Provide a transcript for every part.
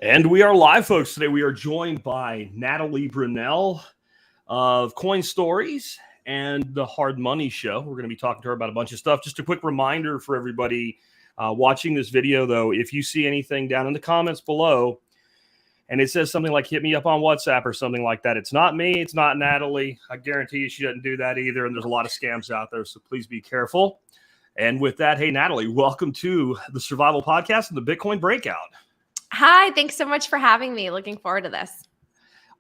And we are live, folks. Today we are joined by Natalie Brunell of Coin Stories and the Hard Money Show. We're going to be talking to her about a bunch of stuff. Just a quick reminder for everybody watching this video, though, if you see anything down in the comments below and it says something like hit me up on WhatsApp or something like that, it's not me, it's not Natalie. I guarantee you she doesn't do that either. And there's a lot of scams out there, so please be careful. And with that, hey, Natalie, welcome to the Survival Podcast and the Bitcoin Breakout. Hi, thanks so much for having me. Looking forward to this.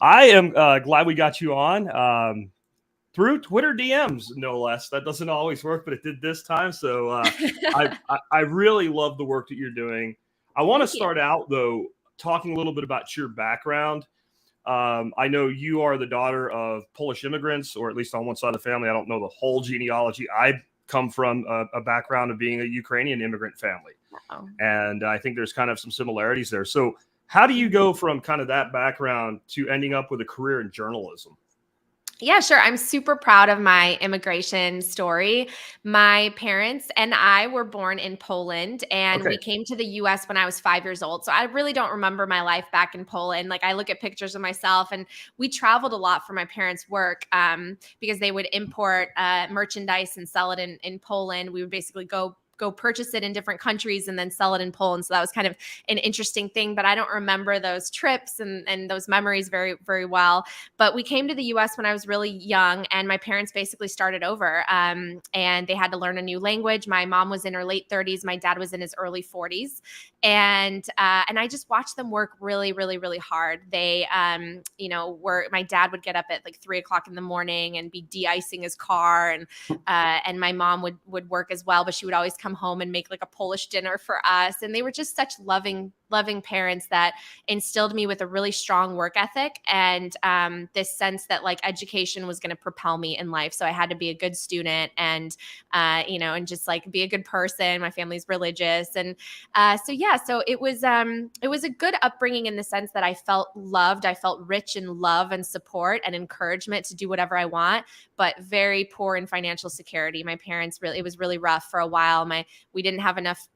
I am glad we got you on through Twitter DMs, no less. That doesn't always work, but it did this time. So I really love the work that you're doing. I want to start out, though, talking a little bit about your background. I know you are the daughter of Polish immigrants, or at least on one side of the family. I don't know the whole genealogy. I come from a background of being a Ukrainian immigrant family. Wow. And I think there's kind of some similarities there. So how do you go from kind of that background to ending up with a career in journalism? Yeah, sure. I'm super proud of my immigration story. My parents and I were born in Poland, and we came to the US when I was 5 years old. So I really don't remember my life back in Poland. Like, I look at pictures of myself, and we traveled a lot for my parents' work because they would import merchandise and sell it in Poland. We would basically go purchase it in different countries and then sell it in Poland. So that was kind of an interesting thing, but I don't remember those trips and those memories very, very well. But we came to the US when I was really young, and my parents basically started over and they had to learn a new language. My mom was in her late 30s. My dad was in his early 40s. And I just watched them work really, really, really hard. They, my dad would get up at like 3 o'clock in the morning and be de-icing his car. And my mom would work as well, but she would always come home and make like a Polish dinner for us. And they were just such loving parents that instilled me with a really strong work ethic and this sense that like education was going to propel me in life. So I had to be a good student and just like be a good person. My family's religious. And so it was a good upbringing in the sense that I felt loved. I felt rich in love and support and encouragement to do whatever I want, but very poor in financial security. My parents it was really rough for a while. We didn't have enough.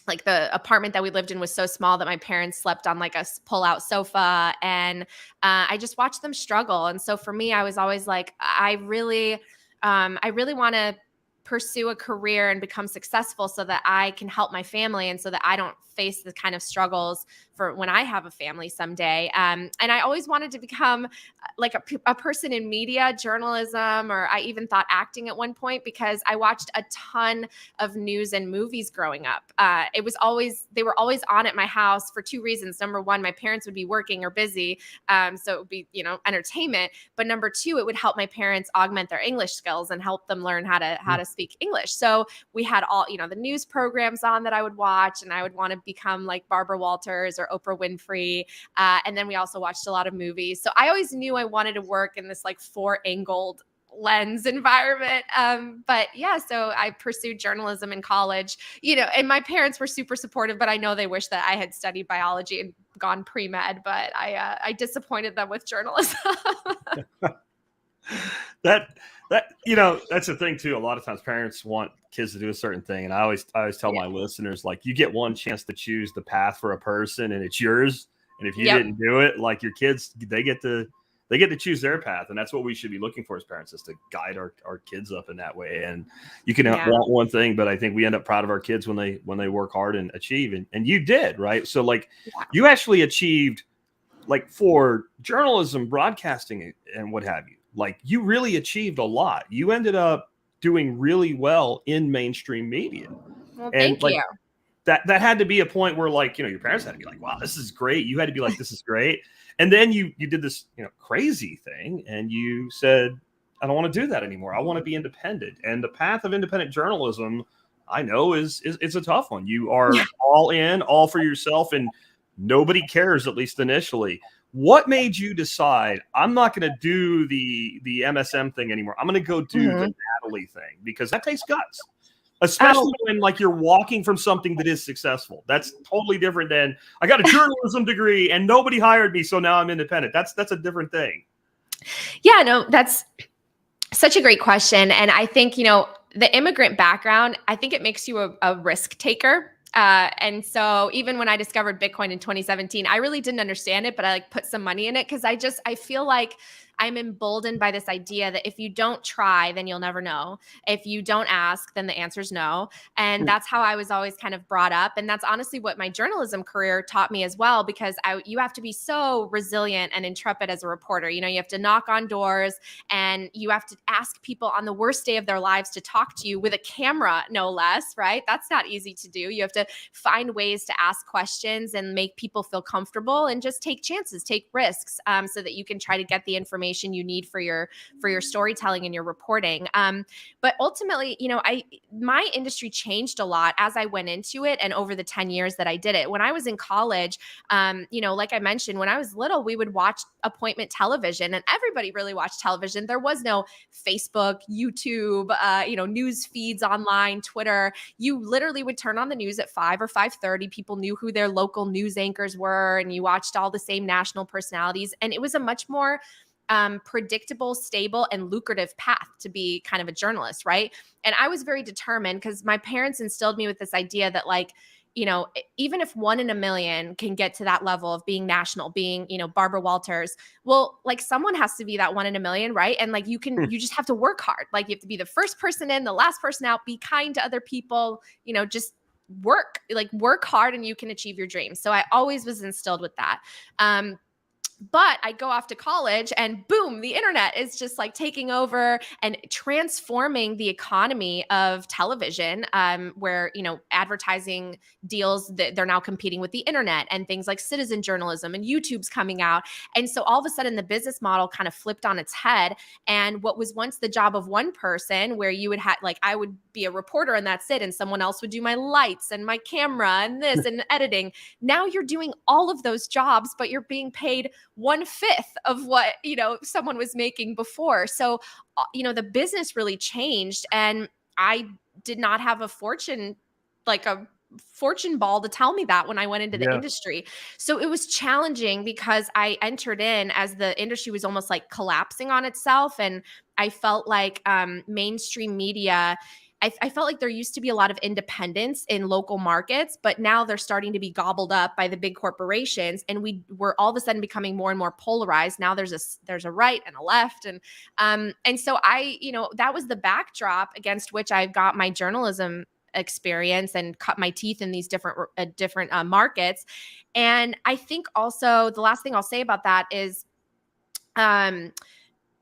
Like, the apartment that we lived in was so small that my parents slept on like a pull-out sofa, and I just watched them struggle. And so for me, I was always like, I really want to pursue a career and become successful so that I can help my family and so that I don't face the kind of struggles for when I have a family someday. And I always wanted to become like a person in media, journalism, or I even thought acting at one point because I watched a ton of news and movies growing up. They were always on at my house for two reasons. Number one, my parents would be working or busy. So it would be, entertainment. But number two, it would help my parents augment their English skills and help them learn how to speak English. So we had all, the news programs on that I would watch, and I would want to become like Barbara Walters or Oprah Winfrey. And then we also watched a lot of movies. So I always knew I wanted to work in this like four-angled lens environment. So I pursued journalism in college, and my parents were super supportive, but I know they wish that I had studied biology and gone pre-med, but I disappointed them with journalism. That's the thing too. A lot of times parents want kids to do a certain thing. And I always tell my listeners, like, you get one chance to choose the path for a person and it's yours. And if you didn't do it, like, your kids, they get to choose their path. And that's what we should be looking for as parents, is to guide our kids up in that way. And you can want one thing, but I think we end up proud of our kids when they work hard and achieve. And you did, right? So like you actually achieved, like, for journalism, broadcasting and what have you. Like, you really achieved a lot. You ended up doing really well in mainstream media. Well, thank you. That had to be a point where, like, your parents had to be like, wow, this is great. You had to be like, this is great. And then you did this, crazy thing. And you said, I don't want to do that anymore. I want to be independent. And the path of independent journalism, I know, is a tough one. You are all in, all for yourself, and nobody cares, at least initially. What made you decide, I'm not going to do the MSM thing anymore? I'm going to go do the Natalie thing? Because that takes guts, especially when, like, you're walking from something that is successful. That's totally different than, I got a journalism degree and nobody hired me, so now I'm independent. That's a different thing. Yeah, no, that's such a great question. And I think, the immigrant background, I think it makes you a risk taker. And so even when I discovered Bitcoin in 2017, I really didn't understand it, but I like put some money in it because I feel like I'm emboldened by this idea that if you don't try, then you'll never know. If you don't ask, then the answer is no. And that's how I was always kind of brought up. And that's honestly what my journalism career taught me as well, because you have to be so resilient and intrepid as a reporter. You know, you have to knock on doors and you have to ask people on the worst day of their lives to talk to you with a camera, no less, right? That's not easy to do. You have to find ways to ask questions and make people feel comfortable and just take chances, take risks, so that you can try to get the information you need for your storytelling and your reporting. But ultimately, you know, my industry changed a lot as I went into it and over the 10 years that I did it. When I was in college, you know, like I mentioned, when I was little, we would watch appointment television, and everybody really watched television. There was no Facebook, YouTube, you know, news feeds online, Twitter. You literally would turn on the news at 5 or 5:30. People knew who their local news anchors were, and you watched all the same national personalities. And it was a much more predictable, stable, and lucrative path to be kind of a journalist, right? And I was very determined because my parents instilled me with this idea that, like, you know, even if 1 in a million can get to that level of being national, being, you know, Barbara Walters, well, like someone has to be that 1 in a million, right? And like you just have to work hard. Like you have to be the first person in, the last person out, be kind to other people, you know, just work hard and you can achieve your dreams. So I always was instilled with that. But I go off to college and boom, the internet is just like taking over and transforming the economy of television, where, you know, advertising deals that they're now competing with the internet and things like citizen journalism and YouTube's coming out. And so all of a sudden the business model kind of flipped on its head. And what was once the job of one person, where you would have, like, I would be a reporter and that's it, and someone else would do my lights and my camera and this and editing. Now you're doing all of those jobs, but you're being paid 1/5 of what, you know, someone was making before. So, you know, the business really changed, and I did not have a fortune ball to tell me that when I went into the industry. So it was challenging because I entered in as the industry was almost like collapsing on itself. And I felt like mainstream media, I felt like there used to be a lot of independence in local markets, but now they're starting to be gobbled up by the big corporations, and we're all of a sudden becoming more and more polarized. Now there's a right and a left, and so I, you know, that was the backdrop against which I got my journalism experience and cut my teeth in these different markets. And I think also the last thing I'll say about that is,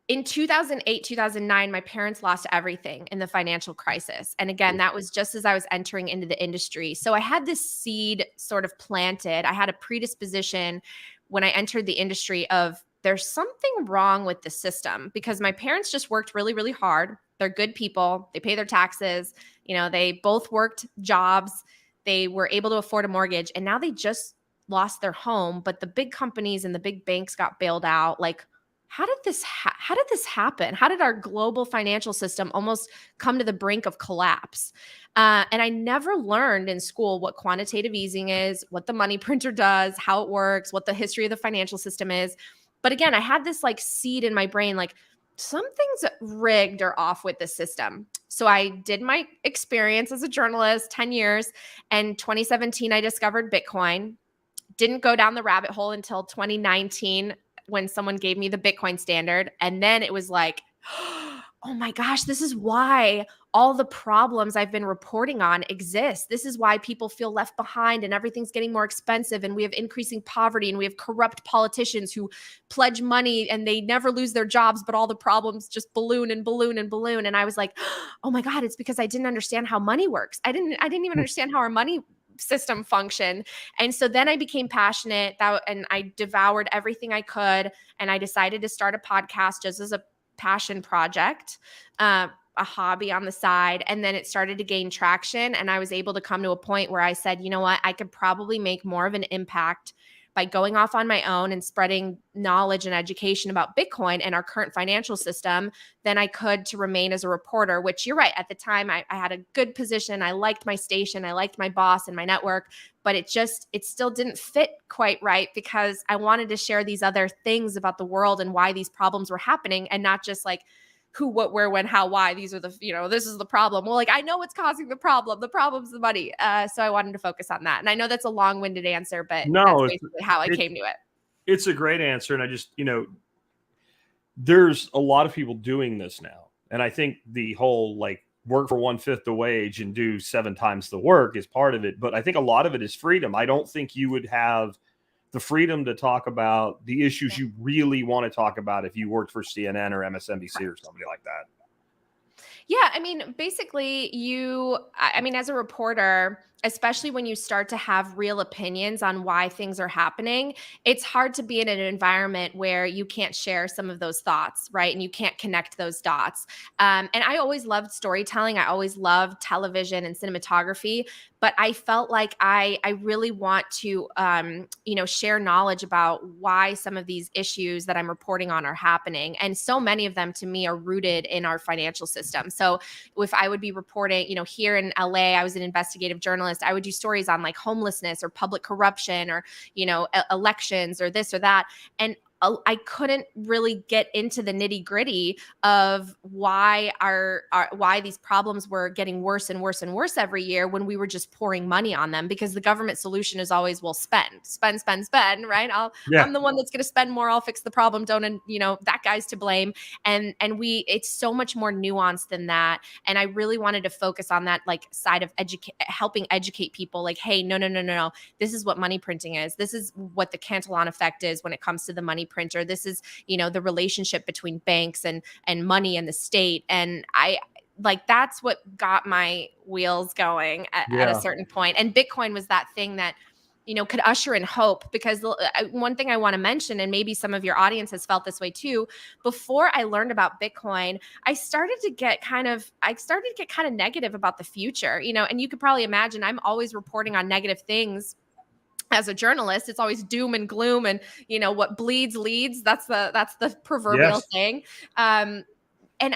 in 2008, 2009, my parents lost everything in the financial crisis. And again, that was just as I was entering into the industry. So I had this seed sort of planted. I had a predisposition when I entered the industry of there's something wrong with the system, because my parents just worked really, really hard. They're good people. They pay their taxes. You know, they both worked jobs. They were able to afford a mortgage, and now they just lost their home. But the big companies and the big banks got bailed out. Like, how did this happen? How did our global financial system almost come to the brink of collapse? And I never learned in school what quantitative easing is, what the money printer does, how it works, what the history of the financial system is. But again, I had this like seed in my brain, like something's rigged or off with the system. So I did my experience as a journalist, 10 years. And 2017, I discovered Bitcoin. Didn't go down the rabbit hole until 2019, when someone gave me the Bitcoin standard. And then it was like, oh my gosh, this is why all the problems I've been reporting on exist. This is why people feel left behind and everything's getting more expensive, and we have increasing poverty, and we have corrupt politicians who pledge money and they never lose their jobs, but all the problems just balloon and balloon and balloon. And I was like, oh my God, it's because I didn't understand how money works. I didn't even understand how our money system function. And so then I became passionate and I devoured everything I could. And I decided to start a podcast just as a passion project, a hobby on the side. And then it started to gain traction. And I was able to come to a point where I said, you know what, I could probably make more of an impact by going off on my own and spreading knowledge and education about Bitcoin and our current financial system than I could to remain as a reporter, which you're right. At the time, I had a good position. I liked my station. I liked my boss and my network, but it still didn't fit quite right, because I wanted to share these other things about the world and why these problems were happening, and not just like who, what, where, when, how, why. These are the, this is the problem. Well, like, I know what's causing the problem. The problem's the money. So I wanted to focus on that. And I know that's a long-winded answer, but that's basically how I came to it. It's a great answer. And I just, there's a lot of people doing this now. And I think the whole like work for 1/5 the wage and do 7 times the work is part of it. But I think a lot of it is freedom. I don't think you would have the freedom to talk about the issues you really want to talk about if you worked for CNN or MSNBC or somebody like that. Yeah, I mean, basically, as a reporter, especially when you start to have real opinions on why things are happening, it's hard to be in an environment where you can't share some of those thoughts, right? And you can't connect those dots. And I always loved storytelling. I always loved television and cinematography, but I felt like I really want to, share knowledge about why some of these issues that I'm reporting on are happening. And so many of them to me are rooted in our financial system. So if I would be reporting, here in LA, I was an investigative journalist, I would do stories on like homelessness or public corruption or, elections or this or that. And I couldn't really get into the nitty gritty of why why these problems were getting worse and worse and worse every year when we were just pouring money on them, because the government solution is always, well, spend, right? I'm the one that's going to spend more. I'll fix the problem. That guy's to blame. And it's so much more nuanced than that. And I really wanted to focus on that like side of helping educate people like, hey, no. This is what money printing is. This is what the Cantillon effect is when it comes to the money printer. This is, the relationship between banks and money and the state. And that's what got my wheels going at a certain point. And Bitcoin was that thing that, could usher in hope, because one thing I want to mention, and maybe some of your audience has felt this way too, before I learned about Bitcoin, I started to get kind of negative about the future, and you could probably imagine I'm always reporting on negative things. As a journalist, it's always doom and gloom, and what bleeds leads. That's the proverbial thing. And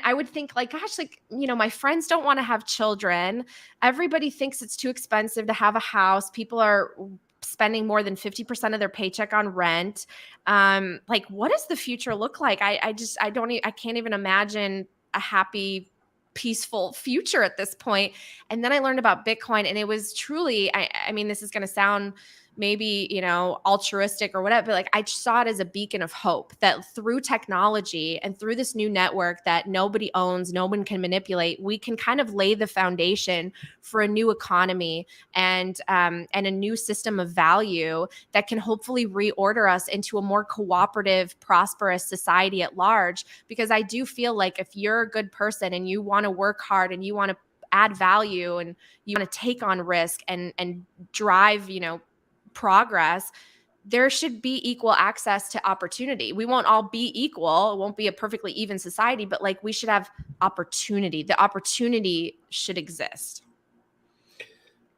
I would think like, gosh, like, my friends don't want to have children. Everybody thinks it's too expensive to have a house. People are spending more than 50% of their paycheck on rent. Like, what does the future look like? I can't even imagine a happy, peaceful future at this point. And then I learned about Bitcoin, and it was truly, I mean, this is going to sound maybe, altruistic or whatever, but like I saw it as a beacon of hope that through technology and through this new network that nobody owns, no one can manipulate, we can kind of lay the foundation for a new economy and a new system of value that can hopefully reorder us into a more cooperative, prosperous society at large. Because I do feel like if you're a good person and you want to work hard and you want to add value and you want to take on risk and drive, progress, there should be equal access to opportunity. We won't all be equal. It won't be a perfectly even society, but like we should have opportunity. The opportunity should exist.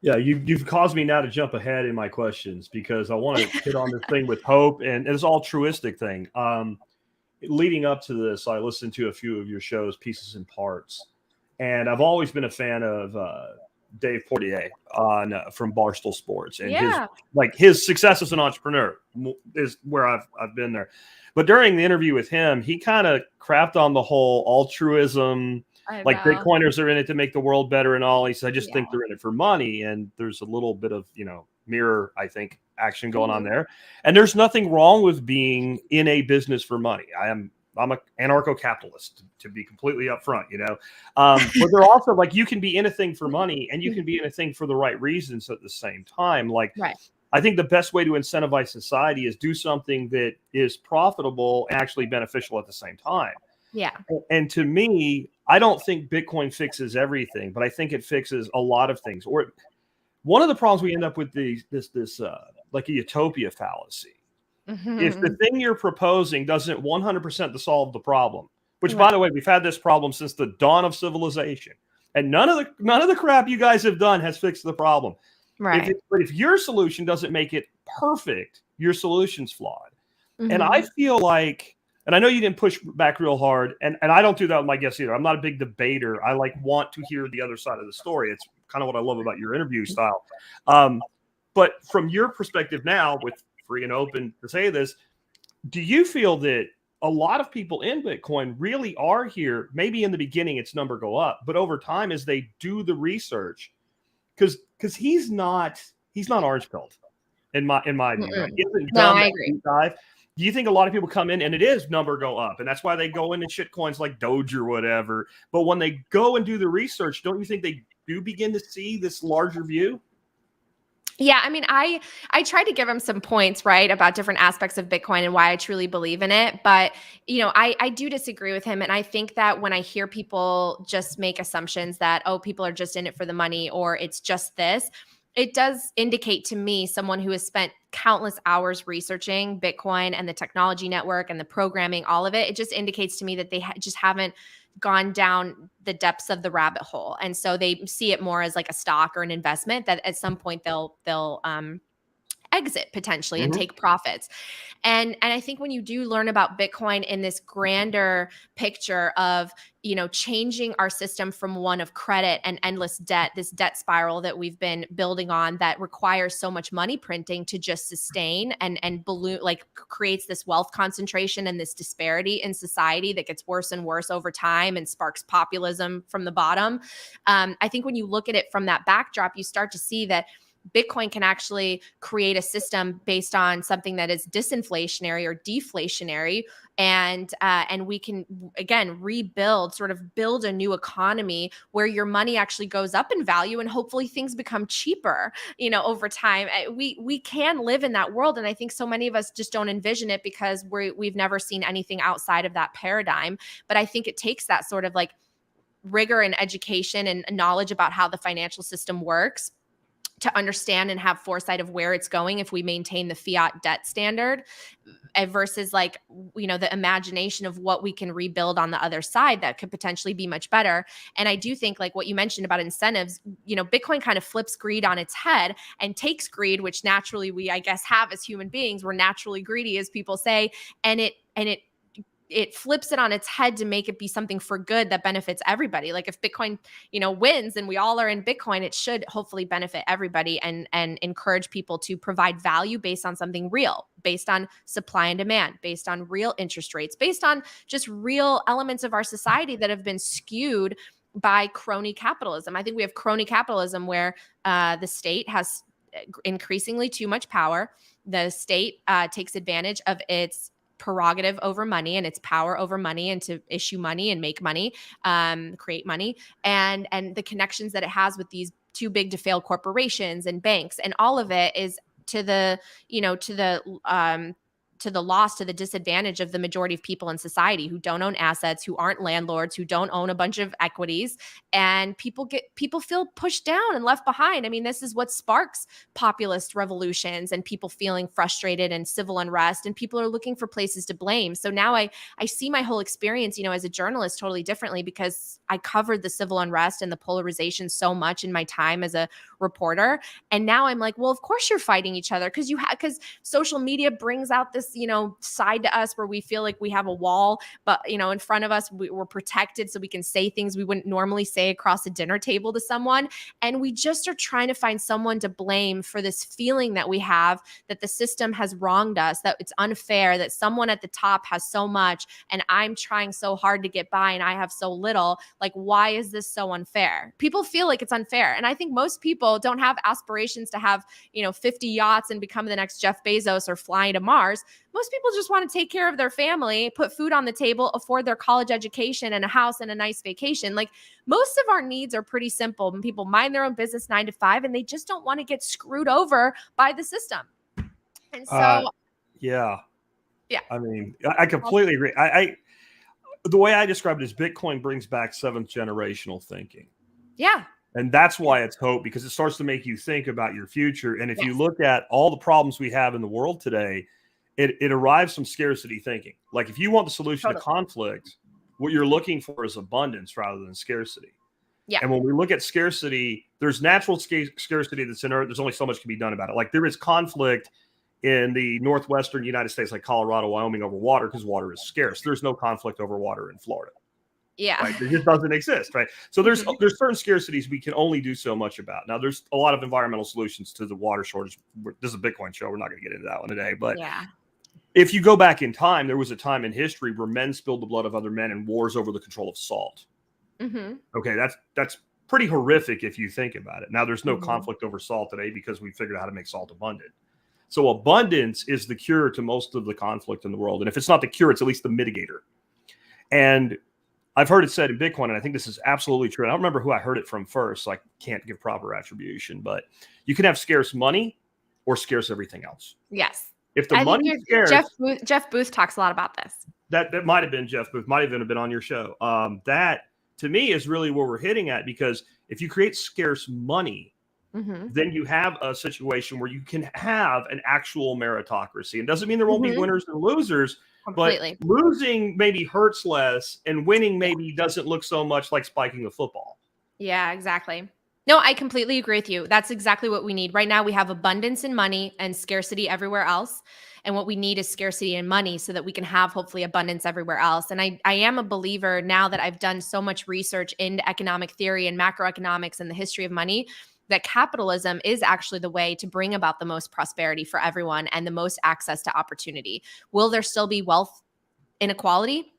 Yeah, you've caused me now to jump ahead in my questions because I want to hit on this thing with hope and this altruistic thing. Leading up to this, I listened to a few of your shows, Pieces and Parts, and I've always been a fan of Dave Portnoy from Barstool Sports, and his success as an entrepreneur is where I've been there. But during the interview with him, he kind of crapped on the whole altruism, like Bitcoiners are in it to make the world better and all. He said, I just think they're in it for money, and there's a little bit of mirror, I think, action going on there. And there's nothing wrong with being in a business for money. I'm an anarcho-capitalist, to be completely upfront, but they're also like, you can be in a thing for money and you can be in a thing for the right reasons at the same time. Like, I think the best way to incentivize society is do something that is profitable and actually beneficial at the same time. Yeah. And to me, I don't think Bitcoin fixes everything, but I think it fixes a lot of things. Or one of the problems we end up with this like a utopia fallacy. If the thing you're proposing doesn't 100% to solve the problem, which by the way, we've had this problem since the dawn of civilization, and none of the crap you guys have done has fixed the problem. Right. But if your solution doesn't make it perfect, your solution's flawed. And I feel like, and I know you didn't push back real hard, and I don't do that with my guests either. I'm not a big debater. I want to hear the other side of the story. It's kind of what I love about your interview style. But from your perspective now, with free and open to say this, do you feel that a lot of people in Bitcoin really are here. Maybe in the beginning its number go up, but over time as they do the research, because he's not orange pilled in my view. Right? He hasn't done I that agree. deep dive. Do you think a lot of people come in and it is number go up, and that's why they go into shit coins like Doge or whatever? But when they go and do the research, don't you think they do begin to see this larger view? Yeah, I mean, I tried to give him some points, right, about different aspects of Bitcoin and why I truly believe in it. But, I do disagree with him. And I think that when I hear people just make assumptions that, oh, people are just in it for the money or it's just this, it does indicate to me, someone who has spent countless hours researching Bitcoin and the technology network and the programming, all of it, it just indicates to me that they just haven't gone down the depths of the rabbit hole. And so they see it more as like a stock or an investment that at some point they'll exit potentially and take profits. And I think when you do learn about Bitcoin in this grander picture of, changing our system from one of credit and endless debt, this debt spiral that we've been building on that requires so much money printing to just sustain and balloon, like creates this wealth concentration and this disparity in society that gets worse and worse over time and sparks populism from the bottom. I think when you look at it from that backdrop, you start to see that Bitcoin can actually create a system based on something that is disinflationary or deflationary, and we can again build a new economy where your money actually goes up in value and hopefully things become cheaper, over time. We can live in that world, and I think so many of us just don't envision it because we've never seen anything outside of that paradigm. But I think it takes that sort of like rigor and education and knowledge about how the financial system works to understand and have foresight of where it's going if we maintain the fiat debt standard versus the imagination of what we can rebuild on the other side that could potentially be much better. And I do think like what you mentioned about incentives, Bitcoin kind of flips greed on its head and takes greed, which naturally we, I guess, have as human beings. We're naturally greedy, as people say, and it flips it on its head to make it be something for good that benefits everybody. Like if Bitcoin, wins and we all are in Bitcoin, it should hopefully benefit everybody and encourage people to provide value based on something real, based on supply and demand, based on real interest rates, based on just real elements of our society that have been skewed by crony capitalism. I think we have crony capitalism where the state has increasingly too much power. The state takes advantage of its prerogative over money and its power over money and to issue money and make money, create money, and the connections that it has with these too big to fail corporations and banks. And all of it is to the loss, to the disadvantage of the majority of people in society who don't own assets, who aren't landlords, who don't own a bunch of equities, and people feel pushed down and left behind. I mean, this is what sparks populist revolutions and people feeling frustrated and civil unrest, and people are looking for places to blame. So now I see my whole experience, as a journalist totally differently because I covered the civil unrest and the polarization so much in my time as a reporter. And now I'm like, well, of course you're fighting each other because social media brings out this side to us where we feel like we have a wall, but in front of us we're protected, so we can say things we wouldn't normally say across a dinner table to someone. And we just are trying to find someone to blame for this feeling that we have that the system has wronged us, that it's unfair, that someone at the top has so much and I'm trying so hard to get by and I have so little. Like, why is this so unfair? People feel like it's unfair. And I think most people don't have aspirations to have 50 yachts and become the next Jeff Bezos or flying to Mars. Most people just want to take care of their family, put food on the table, afford their college education and a house and a nice vacation. Like, most of our needs are pretty simple. People mind their own business 9 to 5, and they just don't want to get screwed over by the system. And so, yeah. I mean, I completely agree. The way I describe it is Bitcoin brings back 7th generational thinking. Yeah. And that's why it's hope, because it starts to make you think about your future. And if you look at all the problems we have in the world today, it arrives from scarcity thinking. Like, if you want the solution to conflict, what you're looking for is abundance rather than scarcity. Yeah. And when we look at scarcity, there's natural scarcity that's in Earth. There's only so much can be done about it. Like, there is conflict in the northwestern United States, like Colorado, Wyoming, over water because water is scarce. There's no conflict over water in Florida. Yeah. Right? It just doesn't exist, right? So there's certain scarcities we can only do so much about. Now, there's a lot of environmental solutions to the water shortage. This is a Bitcoin show. We're not going to get into that one today, but If you go back in time, there was a time in history where men spilled the blood of other men in wars over the control of salt. Mm-hmm. Okay, that's pretty horrific if you think about it. Now, there's no Mm-hmm. conflict over salt today because we figured out how to make salt abundant. So abundance is the cure to most of the conflict in the world. And if it's not the cure, it's at least the mitigator. And I've heard it said in Bitcoin, and I think this is absolutely true. I don't remember who I heard it from first, so I can't give proper attribution, but you can have scarce money or scarce everything else. Yes. If the money's scarce, Jeff Booth talks a lot about this. That might have been Jeff Booth, might even have been on your show. That to me is really where we're hitting at, because if you create scarce money, then you have a situation where you can have an actual meritocracy. It doesn't mean there won't be winners and losers, Completely. but losing maybe hurts less and winning maybe doesn't look so much like spiking the football. Yeah, exactly. No, I completely agree with you. That's exactly what we need. Right now, we have abundance in money and scarcity everywhere else. And what we need is scarcity in money so that we can have hopefully abundance everywhere else. And I am a believer, now that I've done so much research into economic theory and macroeconomics and the history of money, that capitalism is actually the way to bring about the most prosperity for everyone and the most access to opportunity. Will there still be wealth inequality?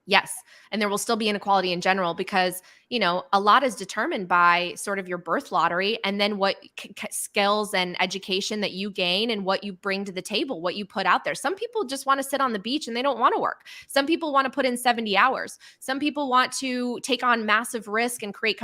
Yes. And there will still be inequality in general because, a lot is determined by sort of your birth lottery and then what skills and education that you gain and what you bring to the table, what you put out there. Some people just want to sit on the beach and they don't want to work. Some people want to put in 70 hours. Some people want to take on massive risk and create,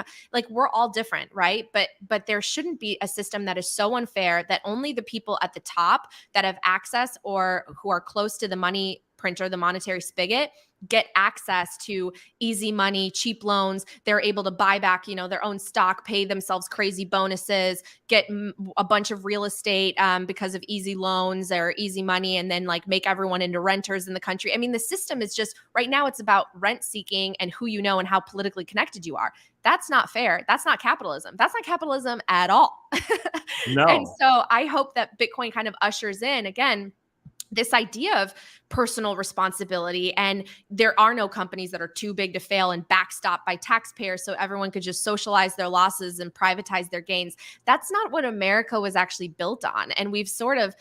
we're all different, right? But there shouldn't be a system that is so unfair that only the people at the top that have access or who are close to the money printer, the monetary spigot, get access to easy money, cheap loans. They're able to buy back, their own stock, pay themselves crazy bonuses, get a bunch of real estate because of easy loans or easy money, and then make everyone into renters in the country. I mean, the system is just, right now it's about rent seeking and who you know and how politically connected you are. That's not fair. That's not capitalism. That's not capitalism at all. No. And so I hope that Bitcoin kind of ushers in, again, this idea of personal responsibility, and there are no companies that are too big to fail and backstopped by taxpayers so everyone could just socialize their losses and privatize their gains. That's not what America was actually built on. And we've sort of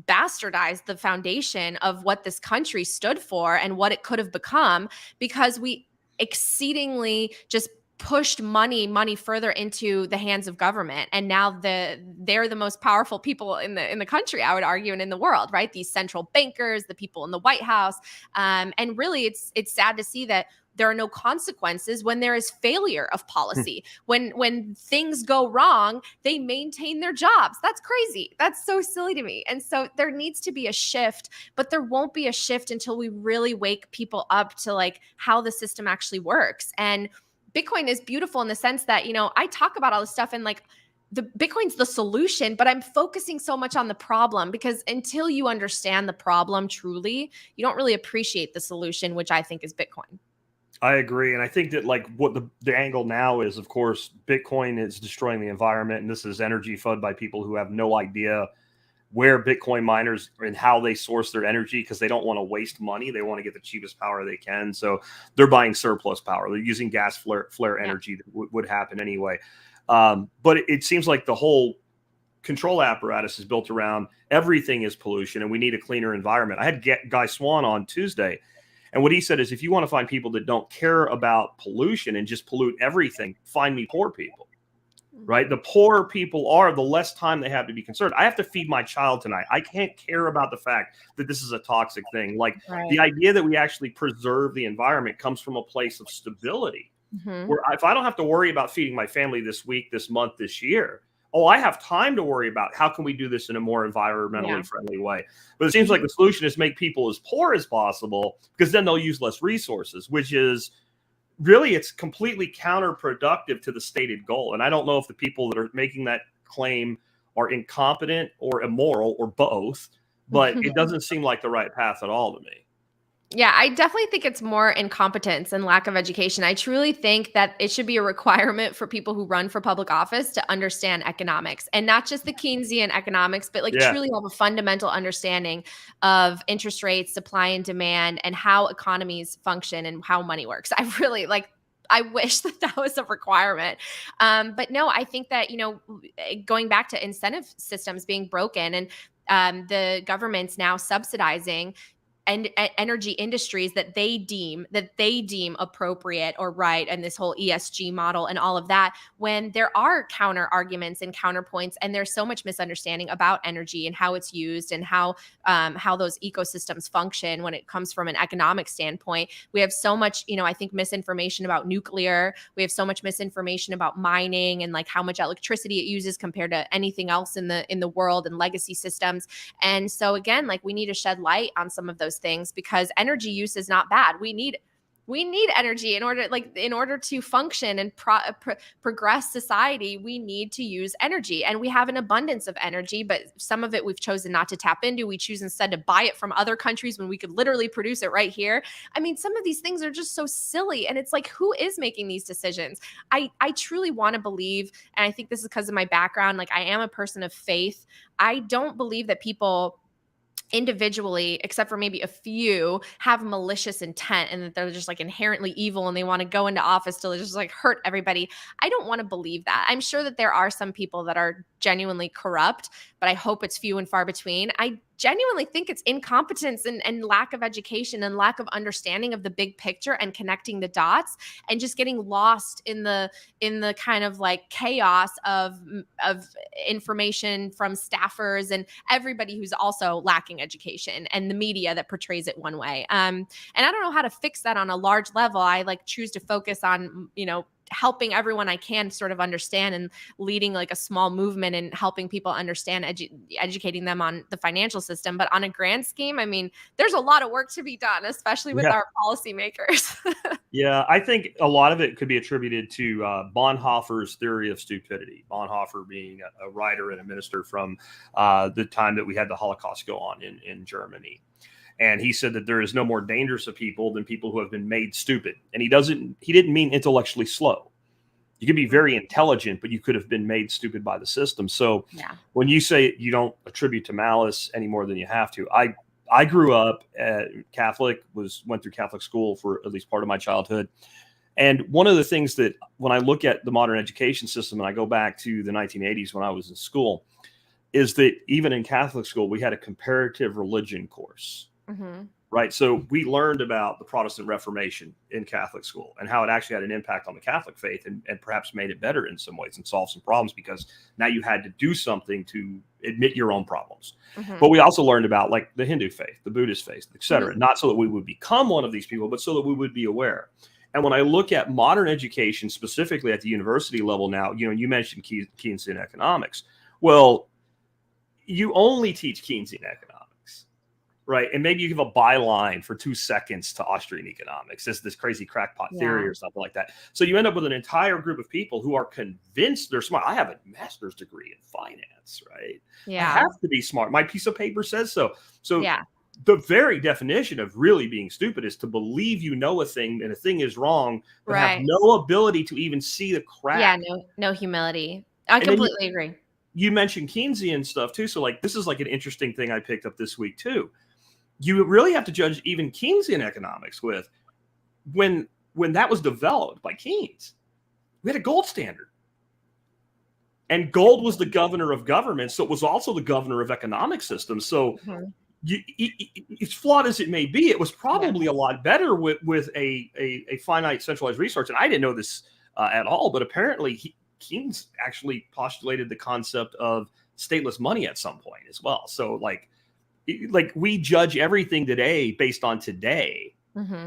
bastardized the foundation of what this country stood for and what it could have become because we exceedingly just pushed money further into the hands of government, and now they're the most powerful people in the country, I would argue, and in the world, right? These central bankers, the people in the White House, and really, it's sad to see that there are no consequences when there is failure of policy. When things go wrong, they maintain their jobs. That's crazy. That's so silly to me. And so there needs to be a shift, but there won't be a shift until we really wake people up to how the system actually works. And Bitcoin is beautiful in the sense that, I talk about all this stuff and the Bitcoin's the solution, but I'm focusing so much on the problem because until you understand the problem truly, you don't really appreciate the solution, which I think is Bitcoin. I agree. And I think that what the angle now is, of course, Bitcoin is destroying the environment. And this is energy fed by people who have no idea where Bitcoin miners and how they source their energy because they don't want to waste money. They want to get the cheapest power they can. So they're buying surplus power. They're using gas flare energy that would happen anyway. But it seems like the whole control apparatus is built around everything is pollution and we need a cleaner environment. I had Guy Swan on Tuesday. And what he said is, if you want to find people that don't care about pollution and just pollute everything, find me poor people. Right? The poorer people are, the less time they have to be concerned. I have to feed my child tonight. I can't care about the fact that this is a toxic thing. The idea that we actually preserve the environment comes from a place of stability. Where if I don't have to worry about feeding my family this week, this month, this year, I have time to worry about how can we do this in a more environmentally friendly way. But it seems like the solution is make people as poor as possible because then they'll use less resources, which is really, it's completely counterproductive to the stated goal. And I don't know if the people that are making that claim are incompetent or immoral or both, but it doesn't seem like the right path at all to me. Yeah, I definitely think it's more incompetence and lack of education. I truly think that it should be a requirement for people who run for public office to understand economics, and not just the Keynesian economics, but truly have a fundamental understanding of interest rates, supply and demand, and how economies function and how money works. I wish that was a requirement. But no, I think that, going back to incentive systems being broken, and the government's now subsidizing and energy industries that they deem appropriate or right, and this whole ESG model and all of that, when there are counter arguments and counterpoints, and there's so much misunderstanding about energy and how it's used and how those ecosystems function when it comes from an economic standpoint. We have so much, I think, misinformation about nuclear. We have so much misinformation about mining and like how much electricity it uses compared to anything else in the world, and legacy systems. And so again, like, we need to shed light on some of those things, because energy use is not bad. We need energy in order to function and progress society. We need to use energy, and we have an abundance of energy, but some of it we've chosen not to tap into. We choose instead to buy it from other countries when we could literally produce it right here. I mean, some of these things are just so silly, and it's like, who is making these decisions? I truly want to believe, and I think this is because of my background, like, I am a person of faith. I don't believe that people individually, except for maybe a few, have malicious intent, and that they're just like inherently evil and they want to go into office to just like hurt everybody. I don't want to believe that. I'm sure that there are some people that are genuinely corrupt, but I hope it's few and far between. I genuinely think it's incompetence and lack of education and lack of understanding of the big picture and connecting the dots, and just getting lost in the kind of like chaos of information from staffers and everybody who's also lacking education, and the media that portrays it one way. And I don't know how to fix that on a large level. I like choose to focus on, helping everyone I can sort of understand, and leading like a small movement and helping people understand, educating them on the financial system. But on a grand scheme, I mean, there's a lot of work to be done, especially with our policymakers. Yeah, I think a lot of it could be attributed to Bonhoeffer's theory of stupidity. Bonhoeffer being a writer and a minister from the time that we had the Holocaust go on in Germany. And he said that there is no more dangerous of people than people who have been made stupid. And he didn't mean intellectually slow. You could be very intelligent, but you could have been made stupid by the system. So when you say you don't attribute to malice any more than you have to, I grew up Catholic, went through Catholic school for at least part of my childhood. And one of the things that when I look at the modern education system, and I go back to the 1980s when I was in school, is that even in Catholic school, we had a comparative religion course. Mm-hmm. Right. So we learned about the Protestant Reformation in Catholic school and how it actually had an impact on the Catholic faith, and perhaps made it better in some ways and solved some problems, because now you had to do something to admit your own problems. Mm-hmm. But we also learned about like the Hindu faith, the Buddhist faith, et cetera, mm-hmm. not so that we would become one of these people, but so that we would be aware. And when I look at modern education, specifically at the university level now, you mentioned Keynesian economics. Well, you only teach Keynesian economics. Right. And maybe you give a byline for 2 seconds to Austrian economics. This crazy crackpot theory or something like that. So you end up with an entire group of people who are convinced they're smart. I have a master's degree in finance, right? Yeah. I have to be smart. My piece of paper says so. So the very definition of really being stupid is to believe you know a thing and a thing is wrong, but have no ability to even see the crack. Yeah, no humility. I completely agree. You mentioned Keynesian stuff too. So like, this is like an interesting thing I picked up this week too. You really have to judge even Keynesian economics with when that was developed by Keynes. We had a gold standard. And gold was the governor of government, so it was also the governor of economic systems. So as flawed as it may be, it was probably a lot better with a finite centralized resource. And I didn't know this at all, but apparently Keynes actually postulated the concept of stateless money at some point as well. So like we judge everything today based on today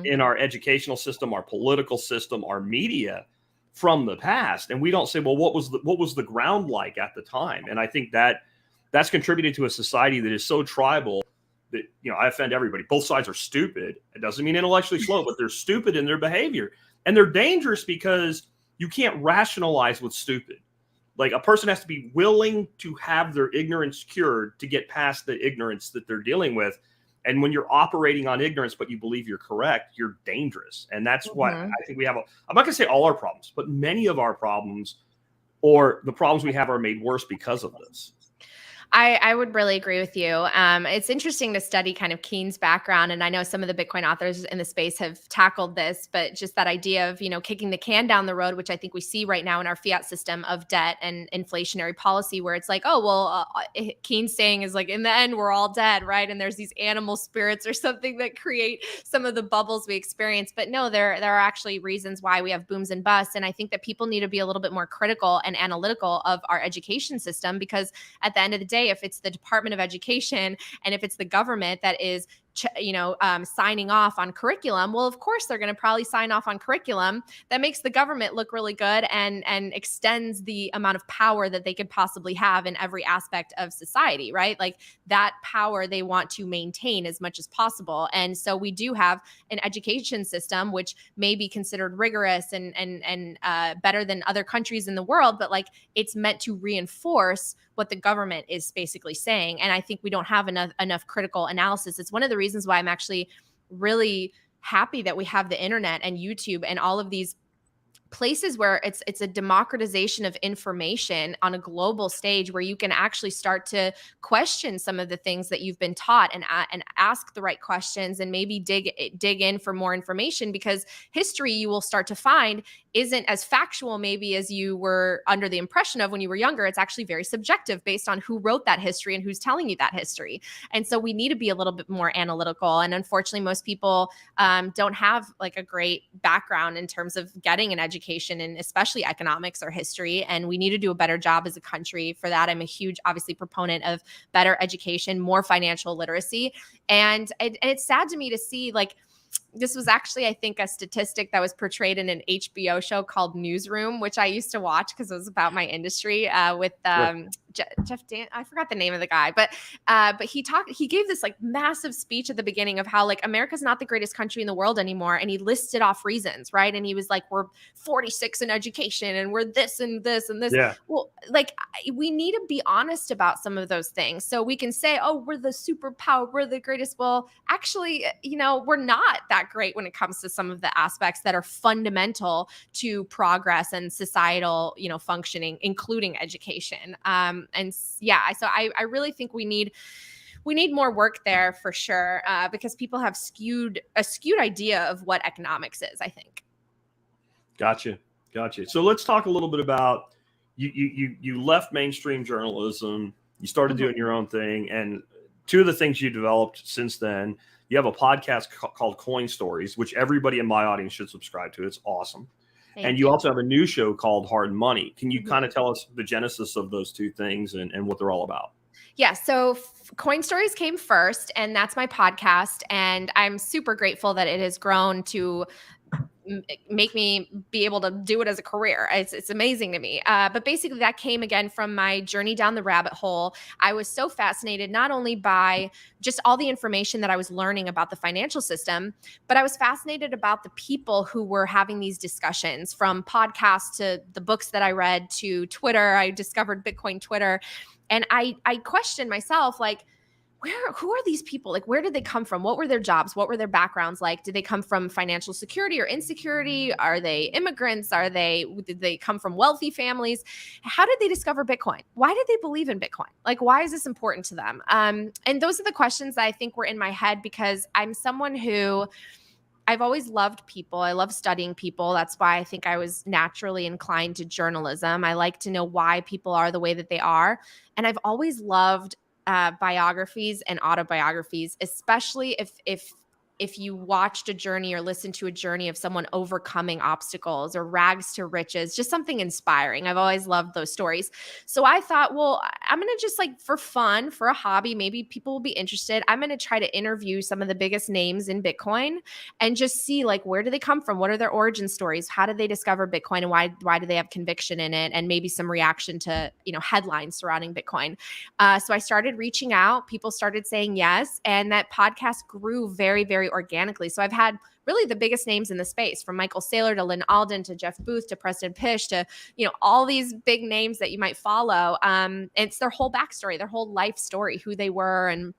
in our educational system, our political system, our media from the past. And we don't say, well, what was the ground like at the time? And I think that's contributed to a society that is so tribal that, I offend everybody. Both sides are stupid. It doesn't mean intellectually slow, but they're stupid in their behavior. And they're dangerous because you can't rationalize what's stupid. Like a person has to be willing to have their ignorance cured to get past the ignorance that they're dealing with. And when you're operating on ignorance, but you believe you're correct, you're dangerous. And that's why I think we have I'm not going to say all our problems, but many of our problems or the problems we have are made worse because of this. I would really agree with you. It's interesting to study kind of Keen's background. And I know some of the Bitcoin authors in the space have tackled this, but just that idea of, kicking the can down the road, which I think we see right now in our fiat system of debt and inflationary policy, where it's like, oh, well, Keen's saying is like, in the end, we're all dead, right? And there's these animal spirits or something that create some of the bubbles we experience. But no, there are actually reasons why we have booms and busts. And I think that people need to be a little bit more critical and analytical of our education system, because at the end of the day, if it's the Department of Education and if it's the government that is signing off on curriculum, well, of course they're going to probably sign off on curriculum that makes the government look really good and extends the amount of power that they could possibly have in every aspect of society, right? Like that power they want to maintain as much as possible. And so we do have an education system which may be considered rigorous and better than other countries in the world, but like it's meant to reinforce what the government is basically saying. And I think we don't have enough critical analysis. It's one of the reasons why I'm actually really happy that we have the internet and YouTube and all of these places where it's a democratization of information on a global stage, where you can actually start to question some of the things that you've been taught and ask the right questions and maybe dig in for more information, because history, you will start to find, isn't as factual maybe as you were under the impression of when you were younger. It's actually very subjective based on who wrote that history and who's telling you that history. And so we need to be a little bit more analytical. And unfortunately, most people don't have like a great background in terms of getting an education, and especially economics or history. And we need to do a better job as a country for that. I'm a huge, obviously, proponent of better education, more financial literacy. And it's sad to me to see, like, this was actually, I think, a statistic that was portrayed in an HBO show called Newsroom, which I used to watch because it was about my industry, with Jeff Dan. I forgot the name of the guy, but he gave this like massive speech at the beginning of how like America's not the greatest country in the world anymore. And he listed off reasons, right? And he was like, we're 46 in education and we're this and this and this. Yeah. Well, like we need to be honest about some of those things. So we can say, oh, we're the superpower, we're the greatest. Well, actually, we're not that great when it comes to some of the aspects that are fundamental to progress and societal, functioning, including education. So I really think we need more work there for sure, because people have a skewed idea of what economics is, I think. Gotcha. So let's talk a little bit about you left mainstream journalism, you started doing your own thing, and two of the things you developed since then. You have a podcast called Coin Stories, which everybody in my audience should subscribe to. It's awesome. And you also have a new show called Hard Money. Can you kind of tell us the genesis of those two things and what they're all about? Yeah. So Coin Stories came first, and that's my podcast. And I'm super grateful that it has grown to make me be able to do it as a career. It's amazing to me. But basically that came again from my journey down the rabbit hole. I was so fascinated not only by just all the information that I was learning about the financial system, but I was fascinated about the people who were having these discussions, from podcasts to the books that I read to Twitter. I discovered Bitcoin Twitter. And I questioned myself, like, who are these people? Like, where did they come from? What were their jobs? What were their backgrounds like? Did they come from financial security or insecurity? Are they immigrants? Did they come from wealthy families? How did they discover Bitcoin? Why did they believe in Bitcoin? Like, why is this important to them? And those are the questions that I think were in my head, because I'm someone who I've always loved people. I love studying people. That's why I think I was naturally inclined to journalism. I like to know why people are the way that they are. And I've always loved biographies and autobiographies, especially if you watched a journey or listened to a journey of someone overcoming obstacles or rags to riches, just something inspiring. I've always loved those stories. So I thought, well, I'm going to just, like, for fun, for a hobby, maybe people will be interested, I'm going to try to interview some of the biggest names in Bitcoin and just see, like, where do they come from? What are their origin stories? How did they discover Bitcoin, and why do they have conviction in it? And maybe some reaction to, headlines surrounding Bitcoin. So I started reaching out. People started saying yes. And that podcast grew very, very organically. So I've had really the biggest names in the space, from Michael Saylor to Lynn Alden to Jeff Booth to Preston Pysh to, all these big names that you might follow. It's their whole backstory, their whole life story, who they were and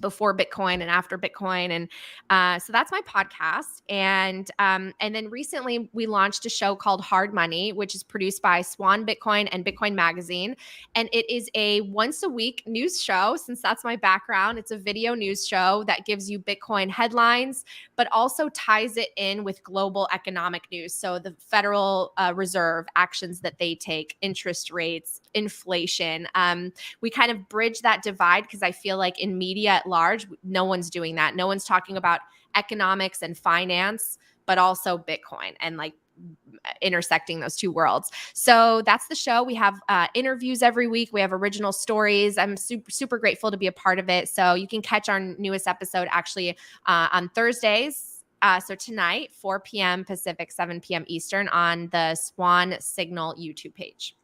before Bitcoin and after Bitcoin. And so that's my podcast. And then recently we launched a show called Hard Money, which is produced by Swan Bitcoin and Bitcoin Magazine. And it is a once a week news show. Since that's my background, it's a video news show that gives you Bitcoin headlines, but also ties it in with global economic news. So the Federal Reserve actions that they take, interest rates, inflation. We kind of bridge that divide because I feel like in media at large, no one's doing that. No one's talking about economics and finance, but also Bitcoin and like intersecting those two worlds. So that's the show. We have interviews every week. We have original stories. I'm super grateful to be a part of it. So you can catch our newest episode actually on Thursdays. So tonight, 4 p.m. Pacific, 7 p.m. Eastern on the Swan Signal YouTube page.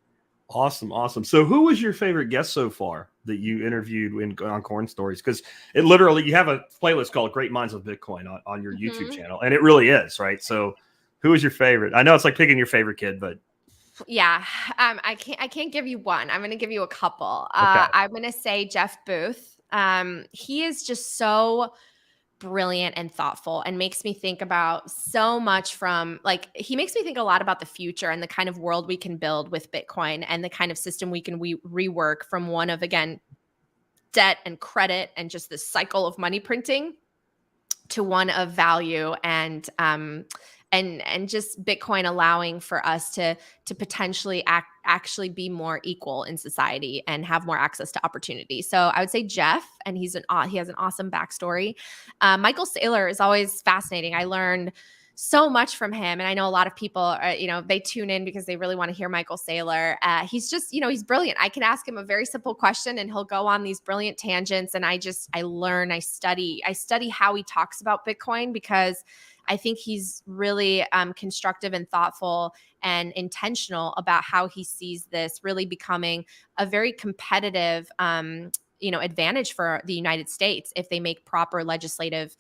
Awesome. So who was your favorite guest so far that you interviewed on Corn Stories? Because it literally, you have a playlist called Great Minds of Bitcoin on your YouTube channel. And it really is, right? So who was your favorite? I know it's like picking your favorite kid, but. Yeah, I can't give you one. I'm going to give you a couple. Okay. I'm going to say Jeff Booth. He is just so brilliant and thoughtful and makes me think about so much he makes me think a lot about the future and the kind of world we can build with Bitcoin and the kind of system we can rework from one of, again, debt and credit and just this cycle of money printing to one of value and just Bitcoin allowing for us to potentially actually be more equal in society and have more access to opportunity. So I would say Jeff, and he has an awesome backstory. Michael Saylor is always fascinating. I learned so much from him, and I know a lot of people they tune in because they really want to hear Michael Saylor. He's just he's brilliant. I can ask him a very simple question and he'll go on these brilliant tangents, and I learn, I study how he talks about Bitcoin because I think he's really constructive and thoughtful and intentional about how he sees this really becoming a very competitive advantage for the United States if they make proper legislative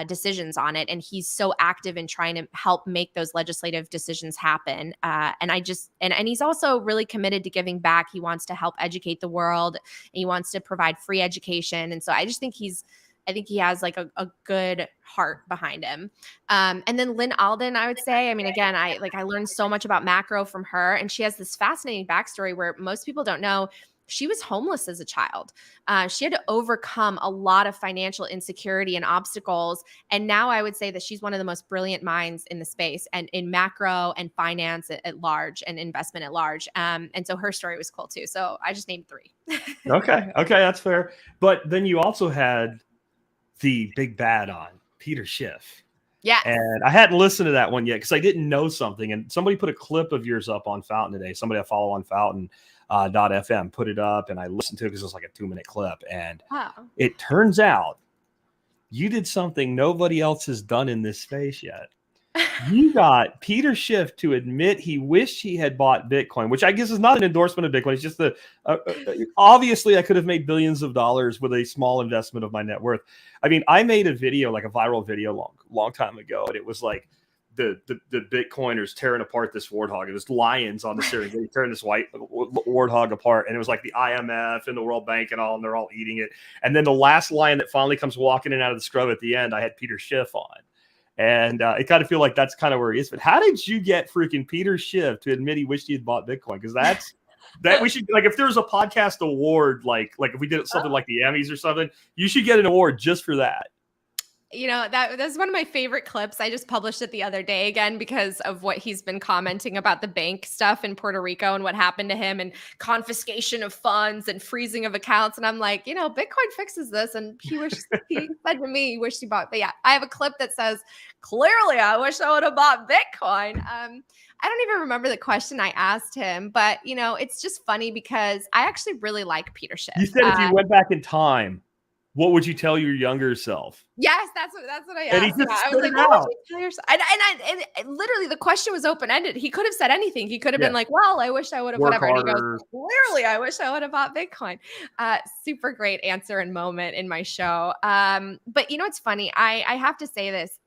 decisions on it. And he's so active in trying to help make those legislative decisions happen. And he's also really committed to giving back. He wants to help educate the world. And he wants to provide free education. And so I just think I think he has like a good heart behind him. And then Lynn Alden, I would say, I mean, again, I learned so much about macro from her, and she has this fascinating backstory where most people don't know. She was homeless as a child. She had to overcome a lot of financial insecurity and obstacles. And now I would say that she's one of the most brilliant minds in the space and in macro and finance at large and investment at large. And so her story was cool too. So I just named 3. Okay, that's fair. But then you also had the big bad on Peter Schiff. Yeah. And I hadn't listened to that one yet because I didn't know something. And somebody put a clip of yours up on Fountain today. Somebody I follow on Fountain. .fm put it up, and I listened to it because it was like a 2-minute clip. And It turns out you did something nobody else has done in this space yet. You got Peter Schiff to admit he wished he had bought Bitcoin, which I guess is not an endorsement of Bitcoin. It's just obviously I could have made billions of dollars with a small investment of my net worth. I mean, I made a video, like a viral video long time ago, and it was like the Bitcoiners tearing apart this warthog. It was lions on the series. They tearing this white warthog apart. And it was like the IMF and the World Bank and all, and they're all eating it. And then the last lion that finally comes walking in out of the scrub at the end, I had Peter Schiff on. And it kind of feel like that's kind of where he is. But how did you get freaking Peter Schiff to admit he wished he had bought Bitcoin? Because that we should, like, if there was a podcast award, like if we did something like the Emmys or something, you should get an award just for that. That's one of my favorite clips. I just published it the other day again because of what he's been commenting about the bank stuff in Puerto Rico and what happened to him and confiscation of funds and freezing of accounts. And I'm like, Bitcoin fixes this. And he said to me, he wished he bought. But yeah, I have a clip that says, clearly, I wish I would have bought Bitcoin. I don't even remember the question I asked him, but it's just funny because I actually really like Peter Schiff. You said if you went back in time, what would you tell your younger self? Yes, that's what I asked. And he just I was like, what would you tell yourself? And literally the question was open-ended. He could have said anything. He could have been like, well, I wish I would have whatever. And he goes, clearly, I wish I would have bought Bitcoin. Super great answer and moment in my show. But it's funny. I have to say this.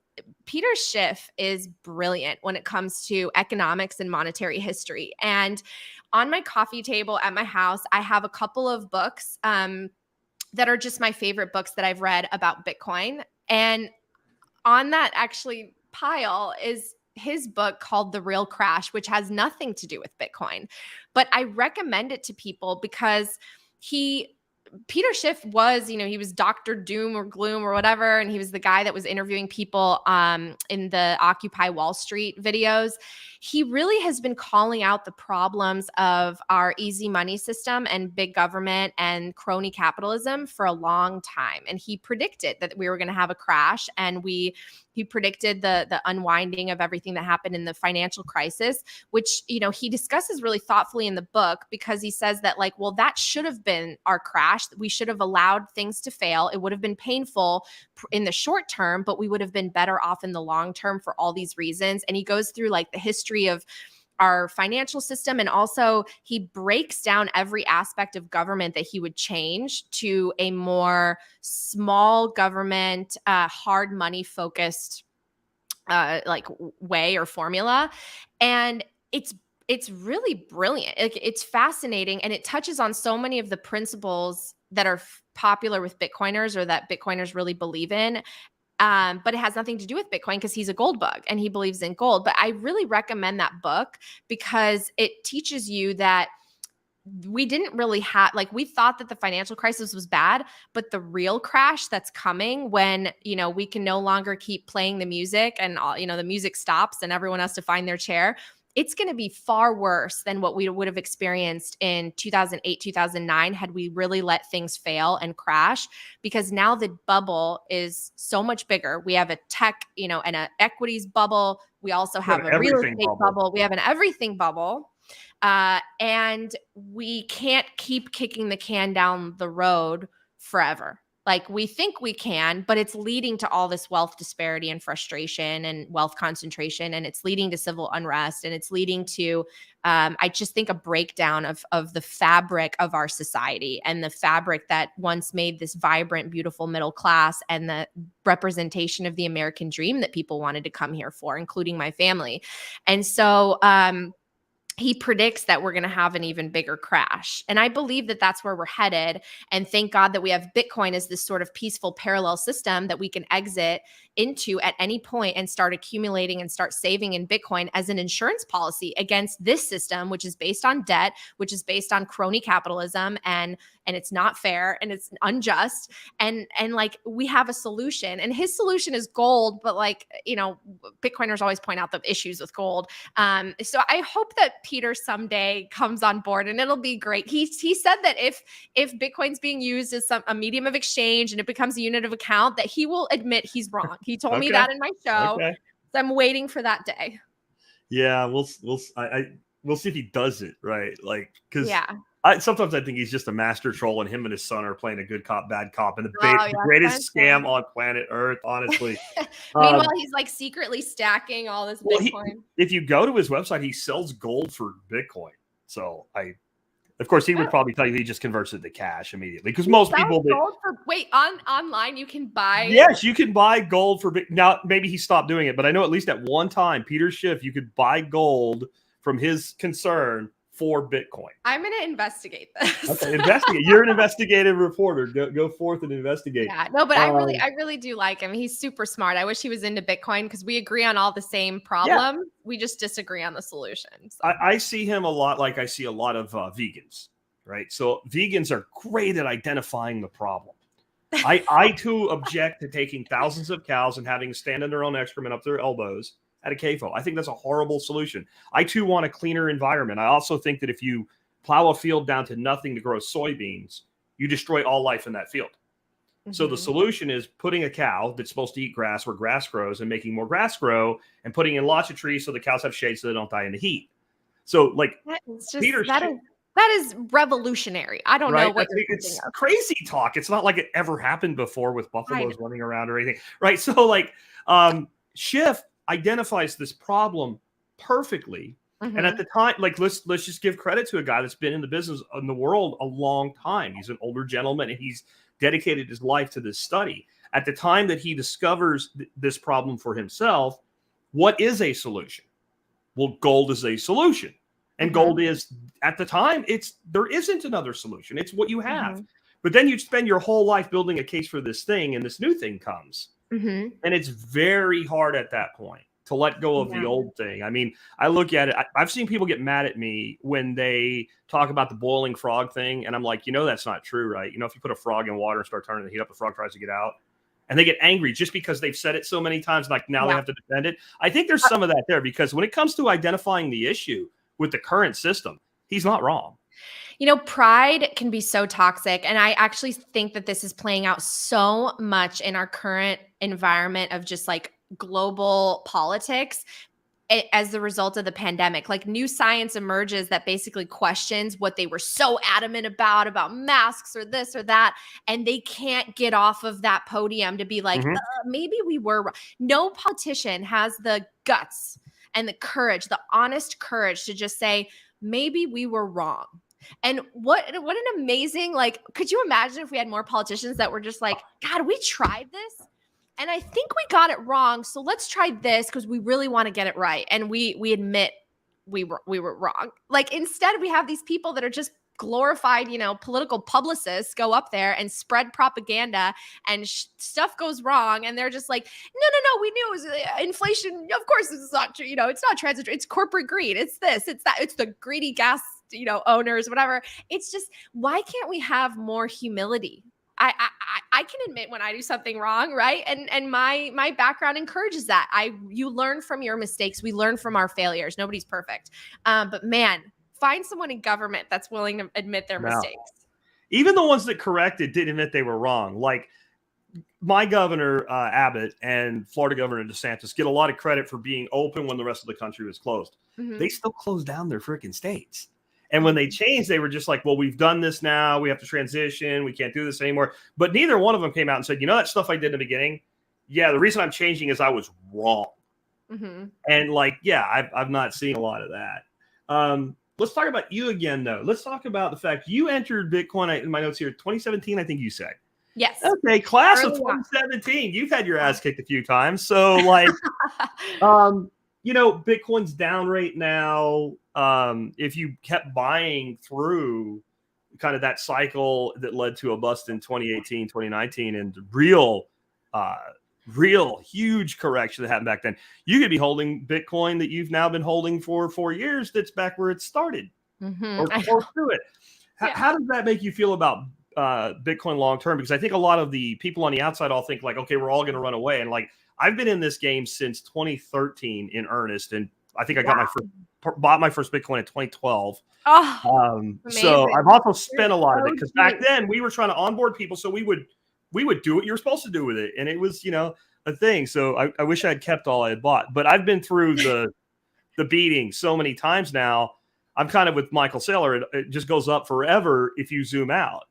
Peter Schiff is brilliant when it comes to economics and monetary history. And on my coffee table at my house, I have a couple of books that are just my favorite books that I've read about Bitcoin. And on that actually pile is his book called The Real Crash, which has nothing to do with Bitcoin. But I recommend it to people because Peter Schiff was, he was Dr. Doom or Gloom or whatever. And he was the guy that was interviewing people in the Occupy Wall Street videos. He really has been calling out the problems of our easy money system and big government and crony capitalism for a long time. And he predicted that we were going to have a crash, and he predicted the unwinding of everything that happened in the financial crisis, which, he discusses really thoughtfully in the book, because he says that that should have been our crash. We should have allowed things to fail. It would have been painful in the short term, but we would have been better off in the long term for all these reasons. And he goes through the history of our financial system. And also he breaks down every aspect of government that he would change to a more small government, hard money focused, way or formula. And it's really brilliant. It's fascinating. And it touches on so many of the principles that are popular with Bitcoiners, or that Bitcoiners really believe in. But it has nothing to do with Bitcoin, because he's a gold bug and he believes in gold. But I really recommend that book because it teaches you that we didn't really have, we thought that the financial crisis was bad, but the real crash that's coming when, we can no longer keep playing the music and, the music stops and everyone has to find their chair. It's going to be far worse than what we would have experienced in 2008, 2009 had we really let things fail and crash, because now the bubble is so much bigger. We have a tech, and an equities bubble. We also have a real estate bubble. We have an everything bubble. And we can't keep kicking the can down the road forever. We think we can, but it's leading to all this wealth disparity and frustration and wealth concentration. And it's leading to civil unrest. And it's leading to, I just think, a breakdown of the fabric of our society, and the fabric that once made this vibrant, beautiful middle class and the representation of the American dream that people wanted to come here for, including my family. And so, he predicts that we're going to have an even bigger crash. And I believe that that's where we're headed. And thank God that we have Bitcoin as this sort of peaceful parallel system that we can exit into at any point and start accumulating and start saving in Bitcoin as an insurance policy against this system, which is based on debt, which is based on crony capitalism, and it's not fair and it's unjust. And we have a solution, and his solution is gold. But Bitcoiners always point out the issues with gold. So I hope that Peter someday comes on board, and it'll be great. He said that if Bitcoin's being used as a medium of exchange and it becomes a unit of account, that he will admit he's wrong. He told me that in my show. Okay. So I'm waiting for that day. Yeah, we'll see if he does it right. Because sometimes I think he's just a master troll, and him and his son are playing a good cop, bad cop, and the greatest scam on planet Earth, honestly. Meanwhile, he's secretly stacking all this Bitcoin. If you go to his website, he sells gold for Bitcoin. So of course, he would probably tell you he just converts it to cash immediately, because most people. Online you can buy. Yes, you can buy gold for. Now maybe he stopped doing it, but I know at least at one time, Peter Schiff, you could buy gold from his concern for Bitcoin. I'm going to investigate this. Okay, investigate. You're an investigative reporter. Go forth and investigate. Yeah, no, but I really do like him. He's super smart. I wish he was into Bitcoin, because we agree on all the same problems. Yeah. We just disagree on the solutions. I see him a lot like I see a lot of vegans, right? So vegans are great at identifying the problem. I too object to taking thousands of cows and having to stand in their own excrement up their elbows at a CAFO. I think that's a horrible solution. I too want a cleaner environment. I also think that if you plow a field down to nothing to grow soybeans, you destroy all life in that field. Mm-hmm. So the solution is putting a cow that's supposed to eat grass where grass grows and making more grass grow, and putting in lots of trees so the cows have shade so they don't die in the heat. So that is revolutionary. I don't know what it's crazy talk. It's not like it ever happened before with buffaloes running around or anything, right? So Schiff identifies this problem perfectly. Mm-hmm. And at the time, let's just give credit to a guy that's been in the business in the world a long time. He's an older gentleman, and he's dedicated his life to this study. At the time that he discovers this problem for himself, what is a solution? Well, gold is a solution. And gold is, at the time, there isn't another solution. It's what you have. Mm-hmm. But then you spend your whole life building a case for this thing, and this new thing comes. And it's very hard at that point to let go of the old thing. I mean, I look at it. I've seen people get mad at me when they talk about the boiling frog thing. And I'm like, that's not true, right? If you put a frog in water and start turning the heat up, the frog tries to get out. And they get angry just because they've said it so many times. Like now they have to defend it. I think there's some of that there, because when it comes to identifying the issue with the current system, he's not wrong. Pride can be so toxic. And I actually think that this is playing out so much in our current environment of just like global politics as the result of the pandemic. Like new science emerges that basically questions what they were so adamant about masks or this or that. And they can't get off of that podium to be like, maybe we were wrong. No politician has the guts and the courage, the honest courage to just say, maybe we were wrong. And what an amazing, like, could you imagine if we had more politicians that were just like, God, we tried this and I think we got it wrong. So let's try this because we really want to get it right. And we admit we were wrong. Like instead we have these people that are just glorified, political publicists go up there and spread propaganda and stuff goes wrong. And they're just like, no, we knew it was inflation. Of course, this is not true. It's not transitory. It's corporate greed. It's this, it's that. It's the greedy gas, owners, whatever. It's just, why can't we have more humility? I can admit when I do something wrong, right? And my background encourages that. You learn from your mistakes. We learn from our failures. Nobody's perfect. But man, find someone in government that's willing to admit their mistakes. Even the ones that corrected didn't admit they were wrong. Like my governor, Abbott, and Florida Governor DeSantis get a lot of credit for being open when the rest of the country was closed. They still closed down their freaking states. And when they changed, they were just like, well, we've done this now. We have to transition. We can't do this anymore. But neither one of them came out and said, that stuff I did in the beginning? Yeah, the reason I'm changing is I was wrong. And I've not seen a lot of that. Let's talk about you again, though. Let's talk about the fact you entered Bitcoin, in my notes here, 2017, I think you said. Yes. Okay, class of 2017. You've had your ass kicked a few times. So, Bitcoin's down right now. If you kept buying through kind of that cycle that led to a bust in 2018, 2019, and real huge correction that happened back then, you could be holding Bitcoin that you've now been holding for 4 years. That's back where it started or close to it. How does that make you feel about Bitcoin long term? Because I think a lot of the people on the outside all think like, okay, we're all going to run away. And like, I've been in this game since 2013 in earnest. And I think I got bought my first Bitcoin in 2012. So I've also spent a lot of it because back then we were trying to onboard people. So we would do what you're supposed to do with it. And it was, a thing. So I wish I had kept all I had bought, but I've been through the beating so many times now. I'm kind of with Michael Saylor. It just goes up forever if you zoom out.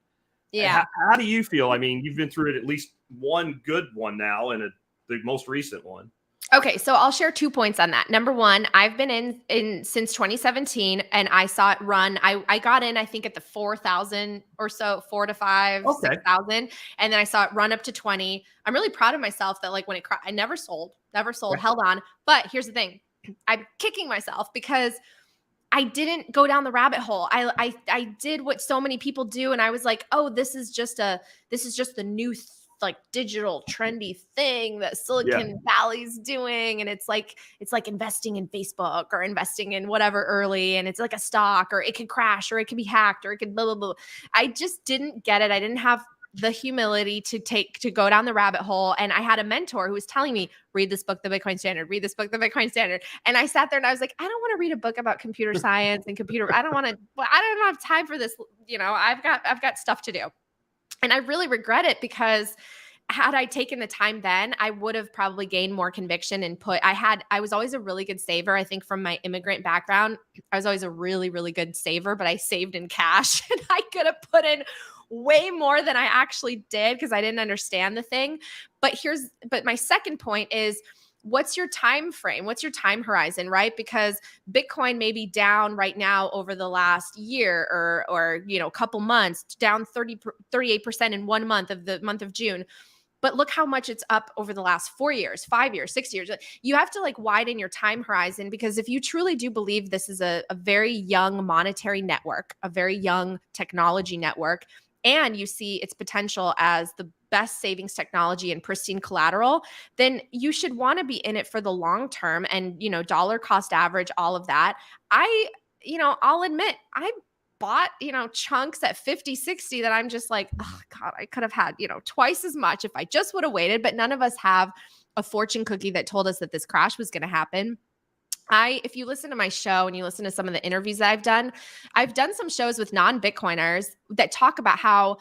Yeah. How do you feel? I mean, you've been through it at least one good one now and the most recent one. Okay, so I'll share 2 points on that. Number one, I've been in since 2017, and I saw it run. I got in, I think, at the 4,000 or so, 4 to 5, 6,000, and then I saw it run up to 20. I'm really proud of myself that when it I never sold, held on. But here's the thing, I'm kicking myself because I didn't go down the rabbit hole. I did what so many people do, and I was like, oh, this is just the new digital trendy thing that Silicon Valley's doing. And it's like investing in Facebook or investing in whatever early. And it's like a stock, or it could crash, or it could be hacked, or it could blah, blah, blah. I just didn't get it. I didn't have the humility to go down the rabbit hole. And I had a mentor who was telling me, read this book, The Bitcoin Standard, read this book, The Bitcoin Standard. And I sat there and I was like, I don't want to read a book about computer science and I don't have time for this. I've got stuff to do. And I really regret it because had I taken the time then, I would have probably gained more conviction and I was always a really good saver. I think from my immigrant background, I was always a really, really good saver, but I saved in cash and I could have put in way more than I actually did because I didn't understand the thing. But my second point is, what's your time frame? What's your time horizon, right? Because Bitcoin may be down right now over the last year or couple months, down 38% in 1 month of the month of June. But look how much it's up over the last 4 years, 5 years, 6 years. You have to widen your time horizon, because if you truly do believe this is a very young monetary network, a very young technology network, and you see its potential as the best savings technology and pristine collateral, then you should want to be in it for the long term and, dollar cost average, all of that. I'll admit, I bought, chunks at 50, 60 that I'm just like, oh God, I could have had, twice as much if I just would have waited, but none of us have a fortune cookie that told us that this crash was going to happen. If you listen to my show and you listen to some of the interviews that I've done some shows with non-Bitcoiners that talk about how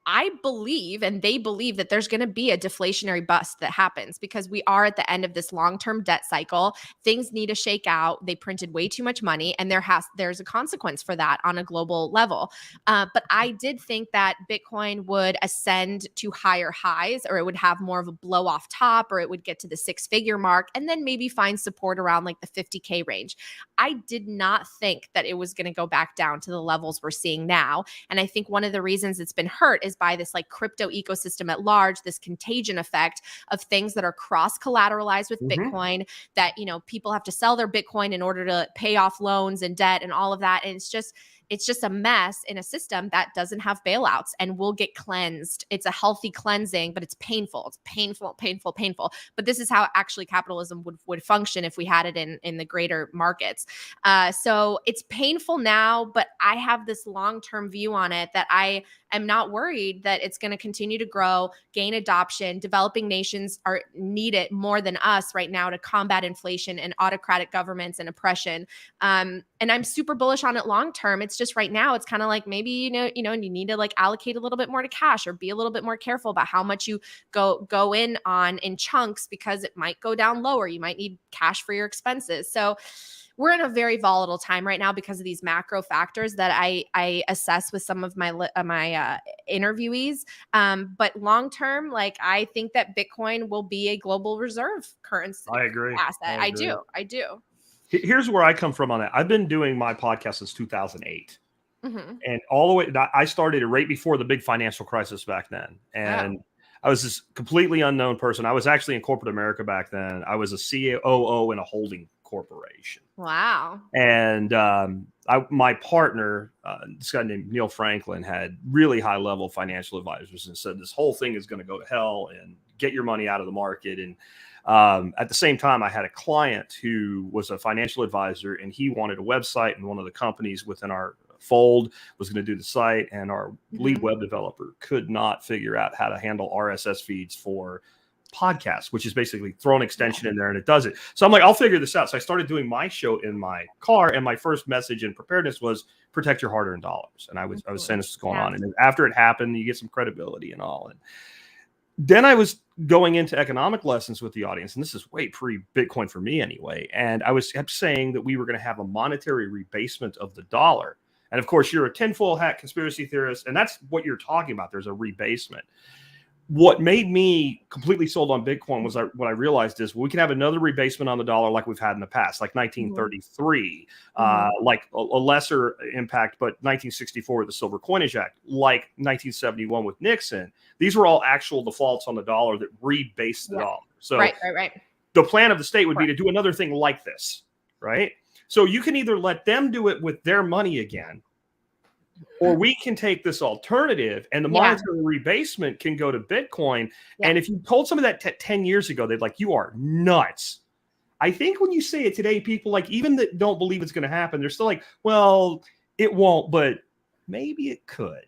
I believe, and they believe, that there's going to be a deflationary bust that happens because we are at the end of this long-term debt cycle. Things need to shake out. They printed way too much money, and there's a consequence for that on a global level. But I did think that Bitcoin would ascend to higher highs, or it would have more of a blow off top, or it would get to the 6-figure mark and then maybe find support around like the 50K range. I did not think that it was going to go back down to the levels we're seeing now. And I think one of the reasons it's been hurt is by this like crypto ecosystem at large, this contagion effect of things that are cross collateralized with Bitcoin, that, people have to sell their Bitcoin in order to pay off loans and debt and all of that. And it's just a mess in a system that doesn't have bailouts and will get cleansed. It's a healthy cleansing, but it's painful. It's painful, painful, painful. But this is how actually capitalism would function if we had it in the greater markets. So it's painful now, but I have this long-term view on it that I am not worried that it's going to continue to grow, gain adoption. Developing nations need it more than us right now to combat inflation and autocratic governments and oppression. And I'm super bullish on it long term. It's just right now, it's kind of like maybe, you need to like allocate a little bit more to cash or be a little bit more careful about how much you go in on in chunks, because it might go down lower. You might need cash for your expenses. So we're in a very volatile time right now because of these macro factors that I assess with some of my interviewees. But long term, like, I think that Bitcoin will be a global reserve currency. I agree. Asset. I do. Here's where I come from on that. I've been doing my podcast since 2008. And all the way, I started it right before the big financial crisis back then. And I was this completely unknown person. I was actually in corporate America back then. I was a COO in a holding corporation. Wow. And my partner, this guy named Neil Franklin, had really high level financial advisors and said, this whole thing is going to go to hell and get your money out of the market. And at the same time, I had a client who was a financial advisor, and he wanted a website, and one of the companies within our fold was going to do the site, and our lead web developer could not figure out how to handle RSS feeds for podcasts, which is basically throw an extension in there and it does it. So I'm like, I'll figure this out. So I started doing my show in my car, and my first message in preparedness was protect your hard-earned dollars. And I was saying this is going on. And after it happened, you get some credibility and all. And then I was going into economic lessons with the audience, and this is way pre-Bitcoin for me anyway. And I kept saying that we were going to have a monetary rebasement of the dollar. And of course, you're a tinfoil hat conspiracy theorist, and that's what you're talking about. There's a rebasement. What made me completely sold on Bitcoin was what I realized is we can have another rebasement on the dollar like we've had in the past, like 1933, like a lesser impact, but 1964 with the Silver Coinage Act, like 1971 with Nixon. These were all actual defaults on the dollar that rebased the dollar. So right. The plan of the state would be to do another thing like this, right? So you can either let them do it with their money again, or we can take this alternative, and the monetary rebasement can go to Bitcoin. And if you told some of that 10 years ago, they'd like, you are nuts. I think when you say it today, people like, even that don't believe it's going to happen, they're still like, well, it won't, but maybe it could,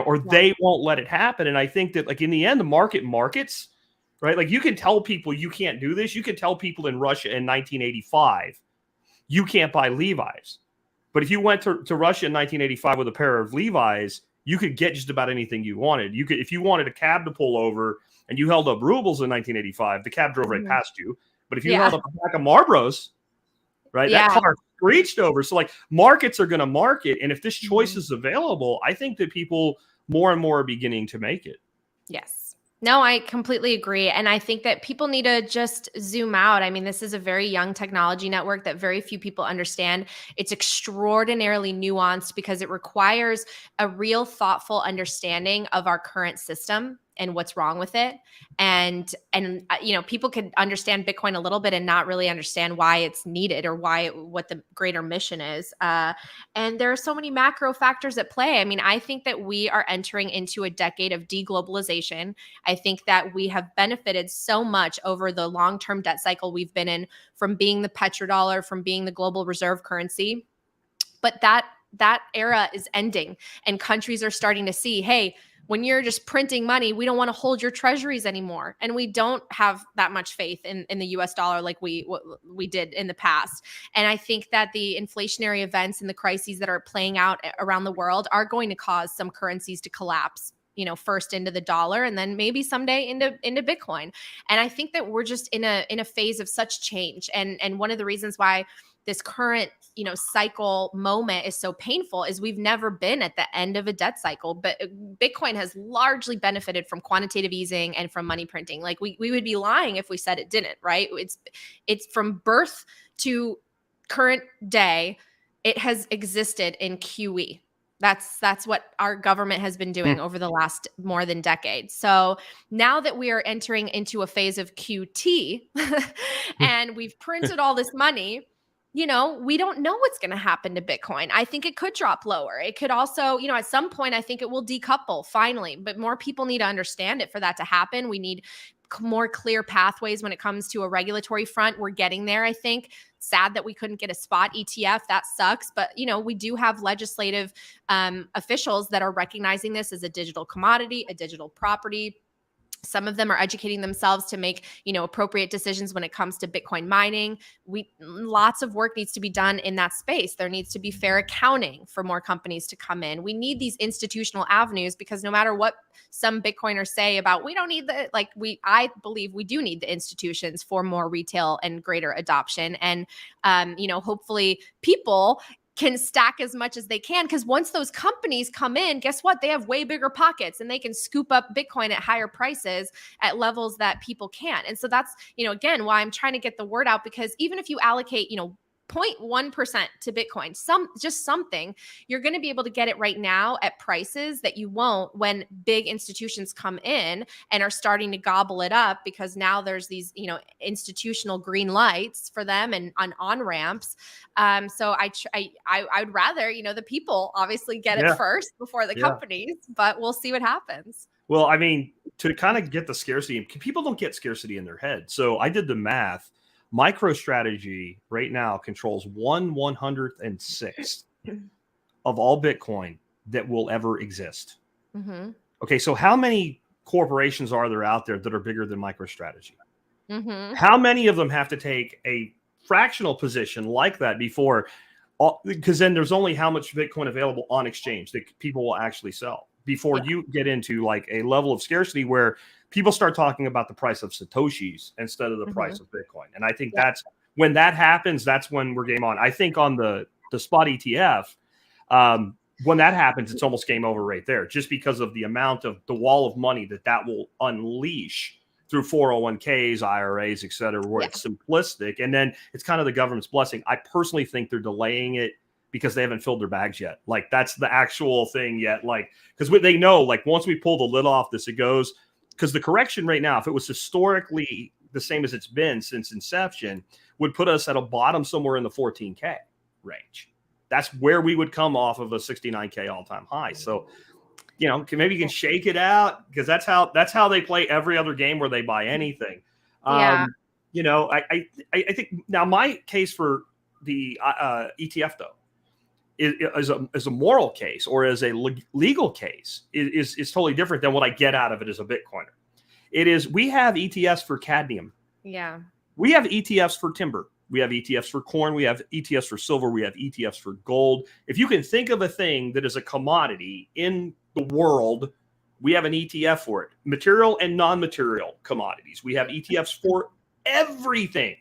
or they won't let it happen. And I think that, like, in the end, the markets, right? Like, you can tell people you can't do this. You can tell people in Russia in 1985, you can't buy Levi's. But if you went to Russia in 1985 with a pair of Levi's, you could get just about anything you wanted. You could, if you wanted a cab to pull over and you held up rubles in 1985, the cab drove right past you. But if you held up a pack of Marlboros, right, that car screeched over. So, like, markets are going to market. And if this choice is available, I think that people more and more are beginning to make it. Yes. No, I completely agree. And I think that people need to just zoom out. I mean, this is a very young technology network that very few people understand. It's extraordinarily nuanced because it requires a real thoughtful understanding of our current system and what's wrong with it. And people could understand Bitcoin a little bit and not really understand why it's needed or what the greater mission is. And there are so many macro factors at play. I mean, I think that we are entering into a decade of deglobalization. I think that we have benefited so much over the long-term debt cycle we've been in, from being the petrodollar, from being the global reserve currency. But that era is ending, and countries are starting to see, hey, when you're just printing money, we don't want to hold your treasuries anymore. And we don't have that much faith in the US dollar like we did in the past. And I think that the inflationary events and the crises that are playing out around the world are going to cause some currencies to collapse, first into the dollar and then maybe someday into Bitcoin. And I think that we're just in a phase of such change. And one of the reasons why this current, cycle moment is so painful is we've never been at the end of a debt cycle, but Bitcoin has largely benefited from quantitative easing and from money printing. Like we would be lying if we said it didn't, right? It's from birth to current day, it has existed in QE. That's what our government has been doing over the last more than decade. So now that we are entering into a phase of QT and we've printed all this money, we don't know what's going to happen to Bitcoin. I think it could drop lower. It could also, at some point, I think it will decouple finally, but more people need to understand it for that to happen. We need more clear pathways when it comes to a regulatory front. We're getting there, I think. Sad that we couldn't get a spot ETF. That sucks. But, we do have legislative officials that are recognizing this as a digital commodity, a digital property. Some of them are educating themselves to make, appropriate decisions when it comes to Bitcoin mining. Lots of work needs to be done in that space. There needs to be fair accounting for more companies to come in. We need these institutional avenues because no matter what some Bitcoiners say about, we don't need I believe we do need the institutions for more retail and greater adoption. And, hopefully people can stack as much as they can, because once those companies come in, guess what? They have way bigger pockets and they can scoop up Bitcoin at higher prices at levels that people can't. And so that's, again, why I'm trying to get the word out, because even if you allocate, 0.1% to Bitcoin, something, you're going to be able to get it right now at prices that you won't when big institutions come in and are starting to gobble it up, because now there's these, institutional green lights for them and on ramps. So I'd rather, the people obviously get it first before the companies, but we'll see what happens. Well, I mean, to kind of get the scarcity, people don't get scarcity in their head. So I did the math. MicroStrategy right now controls 1/106th of all Bitcoin that will ever exist. Mm-hmm. Okay, so how many corporations are there out there that are bigger than MicroStrategy? Mm-hmm. How many of them have to take a fractional position like that before? Because then there's only how much Bitcoin available on exchange that people will actually sell before you get into like a level of scarcity where people start talking about the price of Satoshis instead of the price of Bitcoin. And I think that's when that happens, that's when we're game on. I think on the spot ETF, when that happens, it's almost game over right there, just because of the amount of the wall of money that will unleash through 401ks, IRAs, et cetera, where it's simplistic. And then it's kind of the government's blessing. I personally think they're delaying it because they haven't filled their bags yet. Like that's the actual thing yet. Like, because they know, like once we pull the lid off this, it goes, because the correction right now, if it was historically the same as it's been since inception, would put us at a bottom somewhere in the 14K range. That's where we would come off of a 69K all-time high. So, maybe you can shake it out, because that's how they play every other game where they buy anything. I think now my case for the ETF though is a moral case, or as a legal case is totally different than what I get out of it as a Bitcoiner. We have ETFs for cadmium. Yeah. We have ETFs for timber. We have ETFs for corn. We have ETFs for silver. We have ETFs for gold. If you can think of a thing that is a commodity in the world, we have an ETF for it. Material and non-material commodities. We have ETFs for everything.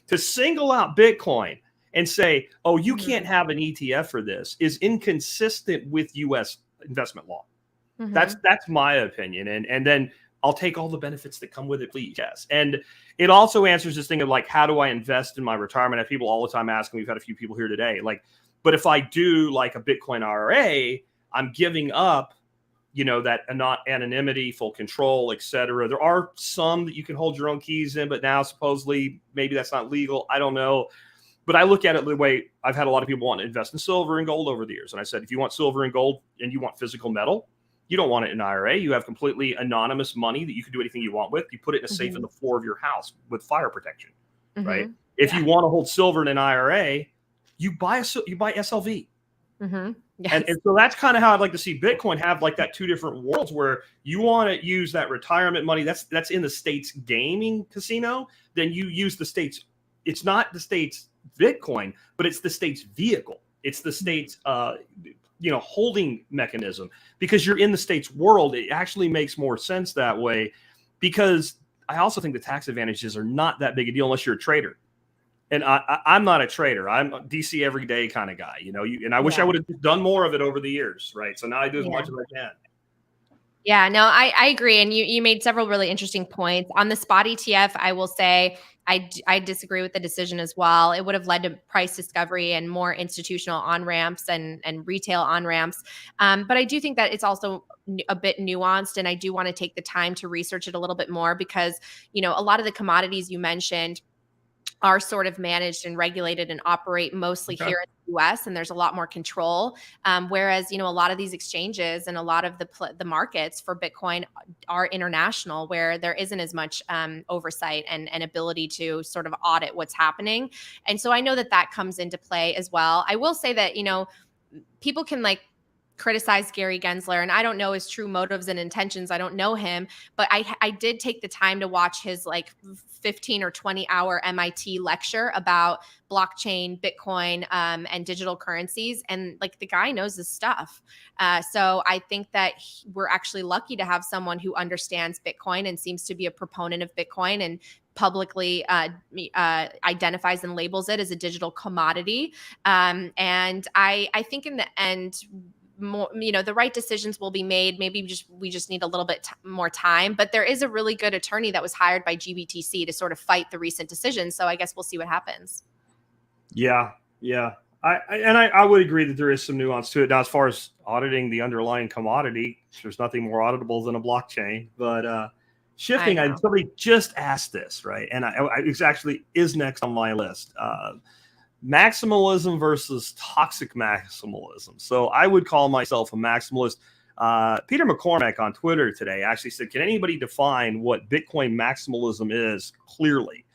To single out Bitcoin and say, oh, you can't have an ETF for this is inconsistent with U.S. investment law. Mm-hmm. That's my opinion. And then I'll take all the benefits that come with it, please. Yes. And it also answers this thing of like, how do I invest in my retirement? I have people all the time asking, we've had a few people here today, like, but if I do like a Bitcoin IRA, I'm giving up that not anonymity, full control, etc. There are some that you can hold your own keys in, but now supposedly maybe that's not legal. I don't know. But I look at it the way I've had a lot of people want to invest in silver and gold over the years. And I said, if you want silver and gold and you want physical metal, you don't want it in an IRA. You have completely anonymous money that you can do anything you want with. You put it in a safe in the floor of your house with fire protection, right? If you want to hold silver in an IRA, you buy SLV. Yes. And so that's kind of how I'd like to see Bitcoin have like that two different worlds where you want to use that retirement money that's in the state's gaming casino, then you use the state's, it's not the state's Bitcoin, but it's the state's vehicle. It's the state's holding mechanism, because you're in the state's world. It actually makes more sense that way, because I also think the tax advantages are not that big a deal unless you're a trader. And I'm not a trader. I'm a DC every day kind of guy, and I wish I would have done more of it over the years. Right. So now I do as much as I can. Yeah, no, I agree. And you made several really interesting points. On the spot ETF, I will say I disagree with the decision as well. It would have led to price discovery and more institutional on-ramps and retail on-ramps. But I do think that it's also a bit nuanced, and I do want to take the time to research it a little bit more, because, a lot of the commodities you mentioned are sort of managed and regulated and operate mostly here in the US, and there's a lot more control. Whereas, a lot of these exchanges and a lot of the markets for Bitcoin are international, where there isn't as much oversight and ability to sort of audit what's happening. And so I know that comes into play as well. I will say that, people can criticize Gary Gensler, and I don't know his true motives and intentions. I don't know him, but I did take the time to watch his 15 or 20 hour MIT lecture about blockchain, Bitcoin, and digital currencies. And the guy knows his stuff. So I think that we're actually lucky to have someone who understands Bitcoin and seems to be a proponent of Bitcoin and publicly identifies and labels it as a digital commodity. And I think in the end, more, the right decisions will be made. Maybe we just need a little bit more time, but there is a really good attorney that was hired by GBTC to sort of fight the recent decisions. So I guess we'll see what happens. Yeah. I would agree that there is some nuance to it. Now, as far as auditing the underlying commodity, there's nothing more auditable than a blockchain, but shifting, somebody just asked this, right? And it actually is next on my list. Maximalism versus toxic maximalism. So I would call myself a maximalist. Peter McCormack on Twitter today actually said, can anybody define what Bitcoin maximalism is clearly?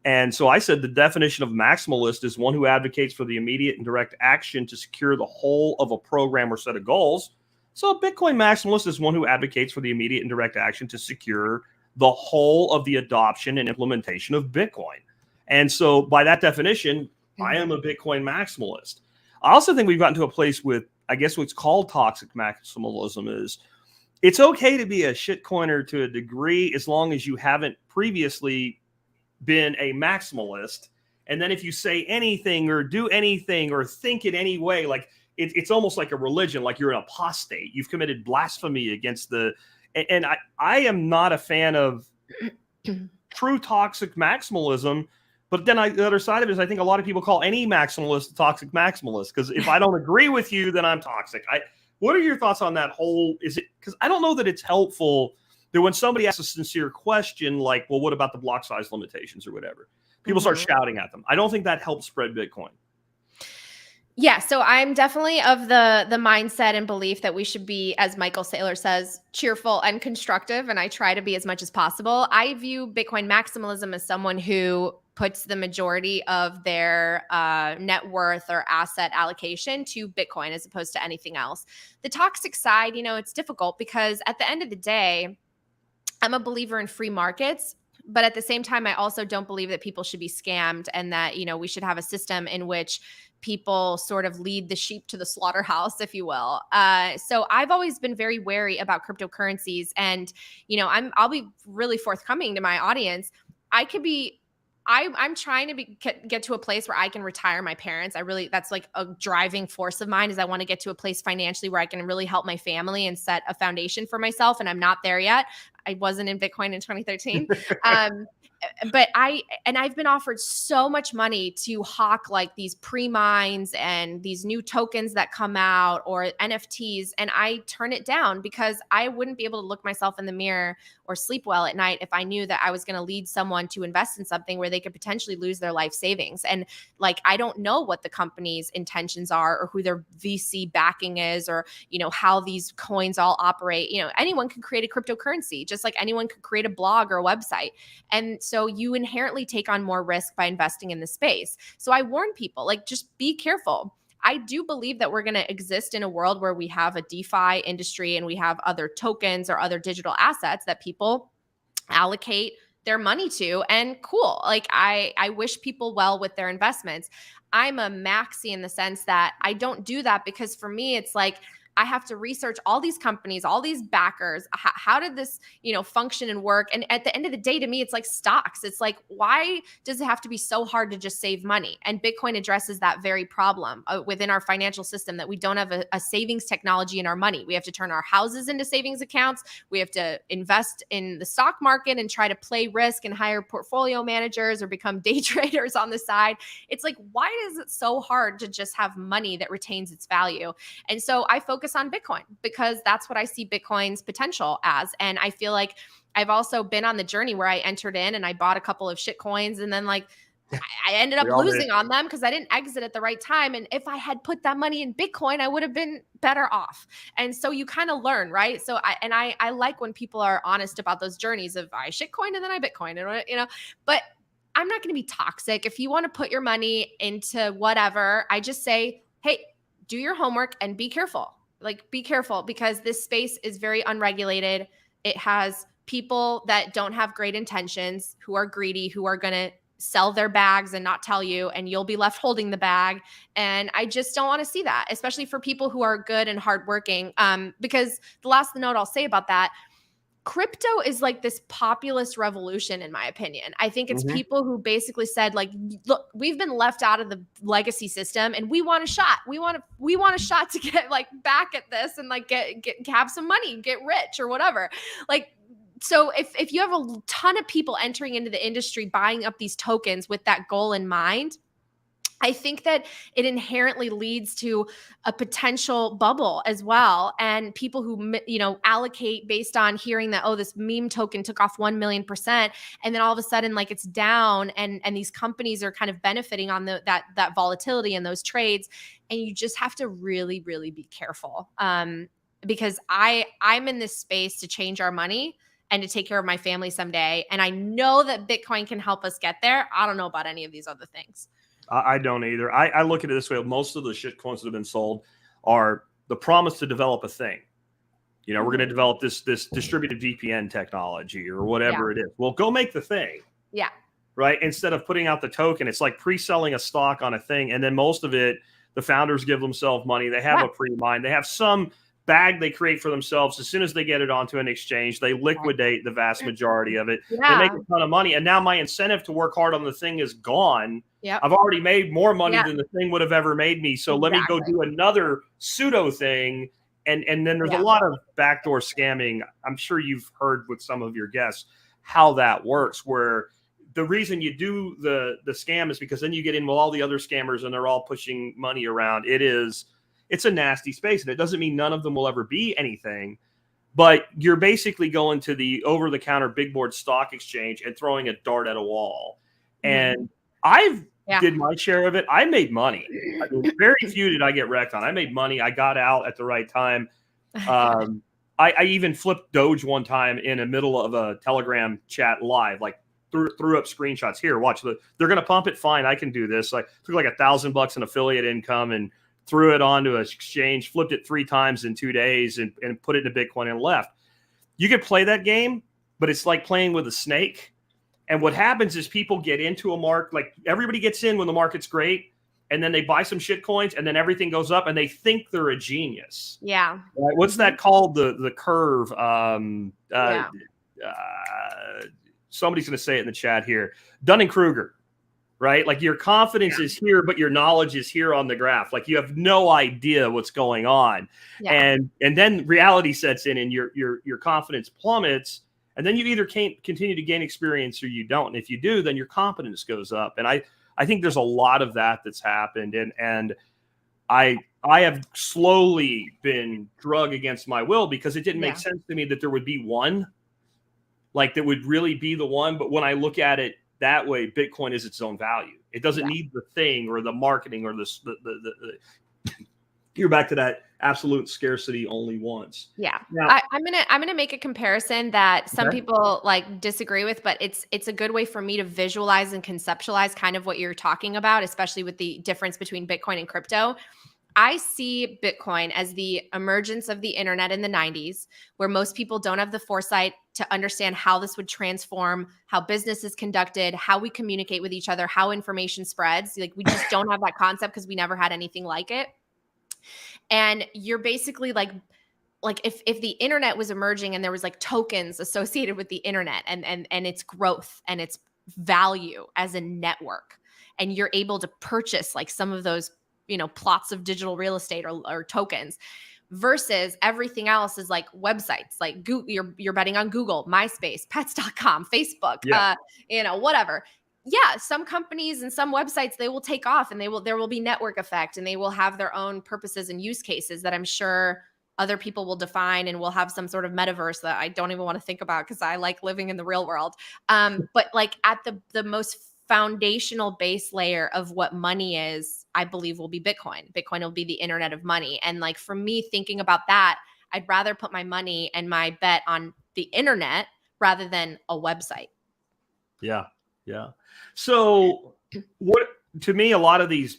And so I said the definition of maximalist is one who advocates for the immediate and direct action to secure the whole of a program or set of goals. So a Bitcoin maximalist is one who advocates for the immediate and direct action to secure the whole of the adoption and implementation of Bitcoin. And so by that definition, I am a Bitcoin maximalist. I also think we've gotten to a place with, I guess what's called toxic maximalism is it's okay to be a shitcoiner to a degree as long as you haven't previously been a maximalist. And then if you say anything or do anything or think in any way, it's almost like a religion, like you're an apostate. You've committed blasphemy against and I am not a fan of true toxic maximalism. But then the other side of it is I think a lot of people call any maximalist a toxic maximalist, because if I don't agree with you, then I'm toxic. What are your thoughts on that whole? Is it because I don't know that it's helpful that when somebody asks a sincere question like, well, what about the block size limitations or whatever? People start shouting at them. I don't think that helps spread Bitcoin. Yeah, so I'm definitely of the mindset and belief that we should be, as Michael Saylor says, cheerful and constructive, and I try to be as much as possible. I view Bitcoin maximalism as someone who puts the majority of their net worth or asset allocation to Bitcoin as opposed to anything else. The toxic side, it's difficult because at the end of the day, I'm a believer in free markets. But at the same time, I also don't believe that people should be scammed and that, we should have a system in which people sort of lead the sheep to the slaughterhouse, if you will. So I've always been very wary about cryptocurrencies. And, I'll be really forthcoming to my audience. I'm trying to get to a place where I can retire my parents. That's like a driving force of mine, is I want to get to a place financially where I can really help my family and set a foundation for myself. And I'm not there yet. I wasn't in Bitcoin in 2013. But I've been offered so much money to hawk like these pre-mines and these new tokens that come out or NFTs. And I turn it down because I wouldn't be able to look myself in the mirror or sleep well at night if I knew that I was going to lead someone to invest in something where they could potentially lose their life savings. And like, I don't know what the company's intentions are or who their VC backing is, or, how these coins all operate. Anyone can create a cryptocurrency, just like anyone could create a blog or a website. And so you inherently take on more risk by investing in the space. So I warn people, like, just be careful. I do believe that we're going to exist in a world where we have a DeFi industry and we have other tokens or other digital assets that people allocate their money to. And cool. Like, I wish people well with their investments. I'm a maxi in the sense that I don't do that because for me, it's like, I have to research all these companies, all these backers. How did this, function and work? And at the end of the day, to me, it's like stocks. It's like, why does it have to be so hard to just save money? And Bitcoin addresses that very problem within our financial system, that we don't have a savings technology in our money. We have to turn our houses into savings accounts. We have to invest in the stock market and try to play risk and hire portfolio managers or become day traders on the side. It's like, why is it so hard to just have money that retains its value? And so I focus on Bitcoin because that's what I see Bitcoin's potential as. And I feel like I've also been on the journey where I entered in and I bought a couple of shit coins, and then like I ended up losing on them because I didn't exit at the right time. And if I had put that money in Bitcoin, I would have been better off. And so you kind of learn, right? So I like when people are honest about those journeys of I shitcoin and then I Bitcoin, and but I'm not going to be toxic. If you want to put your money into whatever, I just say, hey, do your homework and be careful. Like, be careful because this space is very unregulated. It has people that don't have great intentions, who are greedy, who are going to sell their bags and not tell you, and you'll be left holding the bag. And I just don't want to see that, especially for people who are good and hardworking. Because the last note I'll say about that, crypto is like this populist revolution, in my opinion. I think it's people who basically said, like, look, we've been left out of the legacy system and we want a shot. We want a shot to get like back at this and like get have some money, get rich or whatever. Like, so if you have a ton of people entering into the industry, buying up these tokens with that goal in mind, I think that it inherently leads to a potential bubble as well. And people who, allocate based on hearing that, oh, this meme token took off 1,000,000%. And then all of a sudden, like, it's down and these companies are kind of benefiting on that volatility in those trades. And you just have to really, really be careful. Because I'm in this space to change our money and to take care of my family someday. And I know that Bitcoin can help us get there. I don't know about any of these other things. I don't either. I look at it this way. Most of the shit coins that have been sold are the promise to develop a thing. We're going to develop this distributed VPN technology or whatever it is. Well, go make the thing. Yeah. Right. Instead of putting out the token, it's like pre-selling a stock on a thing. And then most of it, the founders give themselves money. They have a pre-mine. They have some bag they create for themselves. As soon as they get it onto an exchange, they liquidate the vast majority of it. They make a ton of money. And now my incentive to work hard on the thing is gone. Yep. I've already made more money than the thing would have ever made me. So let me go do another pseudo thing. And then there's a lot of backdoor scamming. I'm sure you've heard with some of your guests how that works, where the reason you do the scam is because then you get in with all the other scammers and they're all pushing money around. It's a nasty space, and it doesn't mean none of them will ever be anything, but you're basically going to the over-the-counter big board stock exchange and throwing a dart at a wall. And I've did my share of it. I made money. I mean, very few did I get wrecked on. I made money. I got out at the right time. I even flipped Doge one time in the middle of a Telegram chat live, like threw up screenshots. Here, watch. They're going to pump it. Fine, I can do this. I took like $1,000 in affiliate income and threw it onto an exchange, flipped it 3 times in 2 days and put it into Bitcoin and left. You could play that game, but it's like playing with a snake. And what happens is people get into a market, like everybody gets in when the market's great, and then they buy some shit coins and then everything goes up and they think they're a genius. Yeah. Right? What's that called? The curve. Somebody's going to say it in the chat here. Dunning-Kruger. Right? Like your confidence is here, but your knowledge is here on the graph. Like you have no idea what's going on. Yeah. And then reality sets in and your confidence plummets. And then you either can't continue to gain experience or you don't. And if you do, then your competence goes up. And I think there's a lot of that that's happened. And I have slowly been drug against my will because it didn't make sense to me that there would be one, like that would really be the one. But when I look at it that way, Bitcoin is its own value. It doesn't need the thing or the marketing or the you're back to that absolute scarcity only once. Yeah. Now, I'm gonna make a comparison that some people like disagree with, but it's a good way for me to visualize and conceptualize kind of what you're talking about, especially with the difference between Bitcoin and crypto. I see Bitcoin as the emergence of the internet in the 90s, where most people don't have the foresight to understand how this would transform how business is conducted, how we communicate with each other, how information spreads. Like we just don't have that concept because we never had anything like it. And you're basically like if the internet was emerging and there was like tokens associated with the internet and its growth and its value as a network, and you're able to purchase like some of those, plots of digital real estate or tokens, versus everything else is like websites, like Google, you're betting on Google, MySpace, pets.com, Facebook, whatever. Yeah, some companies and some websites, they will take off and there will be network effect and they will have their own purposes and use cases that I'm sure other people will define, and we'll have some sort of metaverse that I don't even want to think about because I like living in the real world. But like at the most foundational base layer of what money is, I believe will be Bitcoin. Bitcoin will be the internet of money. And like for me, thinking about that, I'd rather put my money and my bet on the internet rather than a website. Yeah. Yeah. So what, to me, a lot of these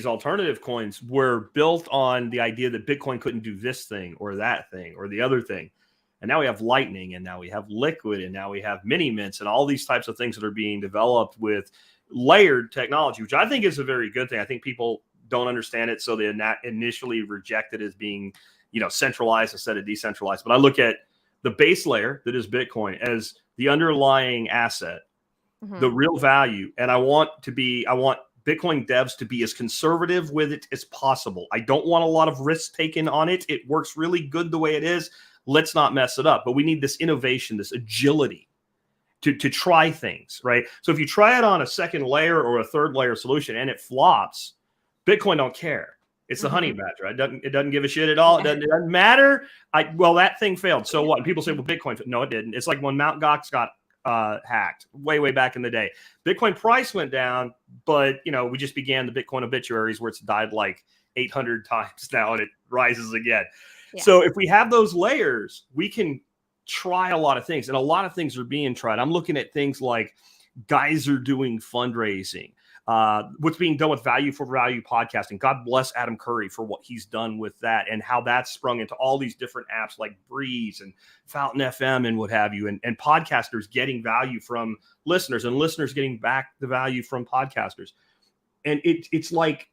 alternative coins were built on the idea that Bitcoin couldn't do this thing or that thing or the other thing. And now we have Lightning, and now we have Liquid, and now we have mini mints, and all these types of things that are being developed with layered technology, which I think is a very good thing. I think people don't understand it, so they initially reject it as being, centralized instead of decentralized. But I look at the base layer that is Bitcoin as the underlying asset, the real value. And I want Bitcoin devs to be as conservative with it as possible. I don't want a lot of risk taken on it. It works really good the way it is. Let's not mess it up. But we need this innovation, this agility to try things, right? So if you try it on a second layer or a third layer solution and it flops, Bitcoin don't care. It's the honey badger. It doesn't give a shit at all. It doesn't matter. That thing failed. So what? And people say, well, Bitcoin, no, it didn't. It's like when Mt. Gox got hacked way back in the day. Bitcoin price went down, but we just began the Bitcoin obituaries where it's died like 800 times now and it rises again. Yeah. So if we have those layers, we can try a lot of things, and a lot of things are being tried. I'm looking at things like Geyser doing fundraising, what's being done with value for value podcasting. God bless Adam Curry for what he's done with that and how that's sprung into all these different apps like Breeze and Fountain FM and what have you, and podcasters getting value from listeners and listeners getting back the value from podcasters. And it is like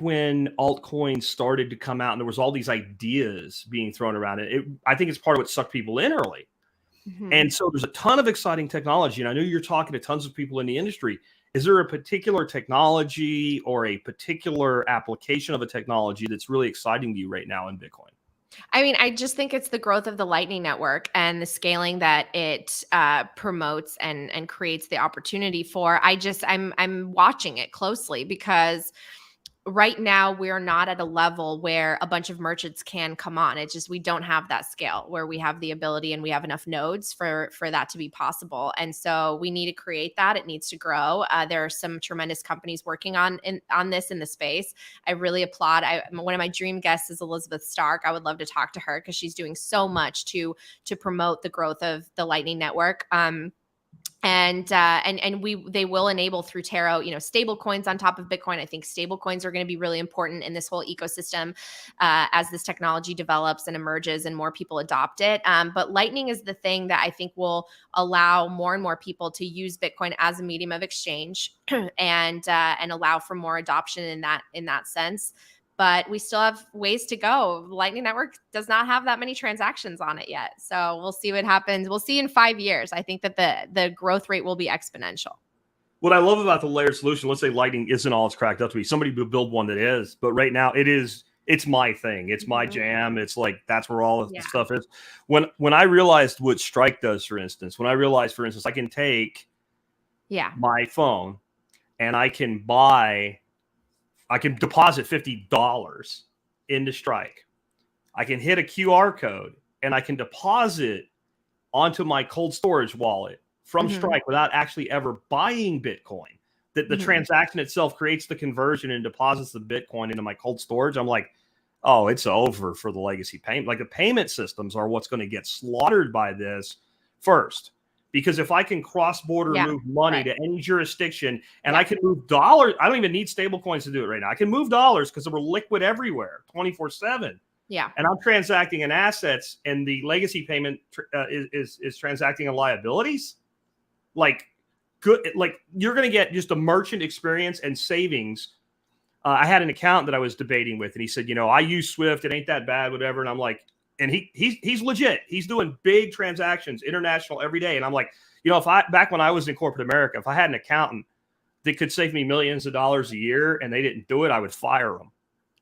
when altcoins started to come out and there was all these ideas being thrown around it. I think it's part of what sucked people in early. And so there's a ton of exciting technology. And I know you're talking to tons of people in the industry. Is there a particular technology or a particular application of a technology that's really exciting to you right now in Bitcoin? I mean, I just think it's the growth of the Lightning Network and the scaling that it promotes and creates the opportunity for. I'm watching it closely because right now we're not at a level where a bunch of merchants can come on. It's just, we don't have that scale where we have the ability and we have enough nodes for that to be possible. And so we need to create that. It needs to grow. There are some tremendous companies working on this in the space. I really applaud. One of my dream guests is Elizabeth Stark. I would love to talk to her because she's doing so much to promote the growth of the Lightning Network. And they will enable through Taro, stable coins on top of Bitcoin. I think stable coins are going to be really important in this whole ecosystem as this technology develops and emerges and more people adopt it. But Lightning is the thing that I think will allow more and more people to use Bitcoin as a medium of exchange and allow for more adoption in that sense. But we still have ways to go. Lightning Network does not have that many transactions on it yet. So we'll see what happens. We'll see in 5 years. I think that the growth rate will be exponential. What I love about the layered solution, let's say Lightning isn't all it's cracked up to be. Somebody will build one that is, but right now it is it's my thing. It's my jam. It's like, that's where all of the stuff is. When I realized what Strike does, for instance, when I realized, for instance, I can take my phone and I can deposit $50 into Strike. I can hit a QR code and I can deposit onto my cold storage wallet from Strike without actually ever buying Bitcoin. That the transaction itself creates the conversion and deposits the Bitcoin into my cold storage. I'm like, oh, it's over for the legacy payment. Like, the payment systems are what's going to get slaughtered by this first. Because if I can cross-border move money to any jurisdiction, and I can move dollars, I don't even need stable coins to do it right now. I can move dollars because we're liquid everywhere, 24/7. Yeah. And I'm transacting in assets, and the legacy payment is transacting in liabilities. Like, good, like, you're going to get just a merchant experience and savings. I had an accountant that I was debating with, and he said, I use Swift. It ain't that bad, whatever. And I'm like, and he's legit. He's doing big transactions, international, every day. And I'm like, back when I was in corporate America, if I had an accountant that could save me millions of dollars a year and they didn't do it, I would fire them.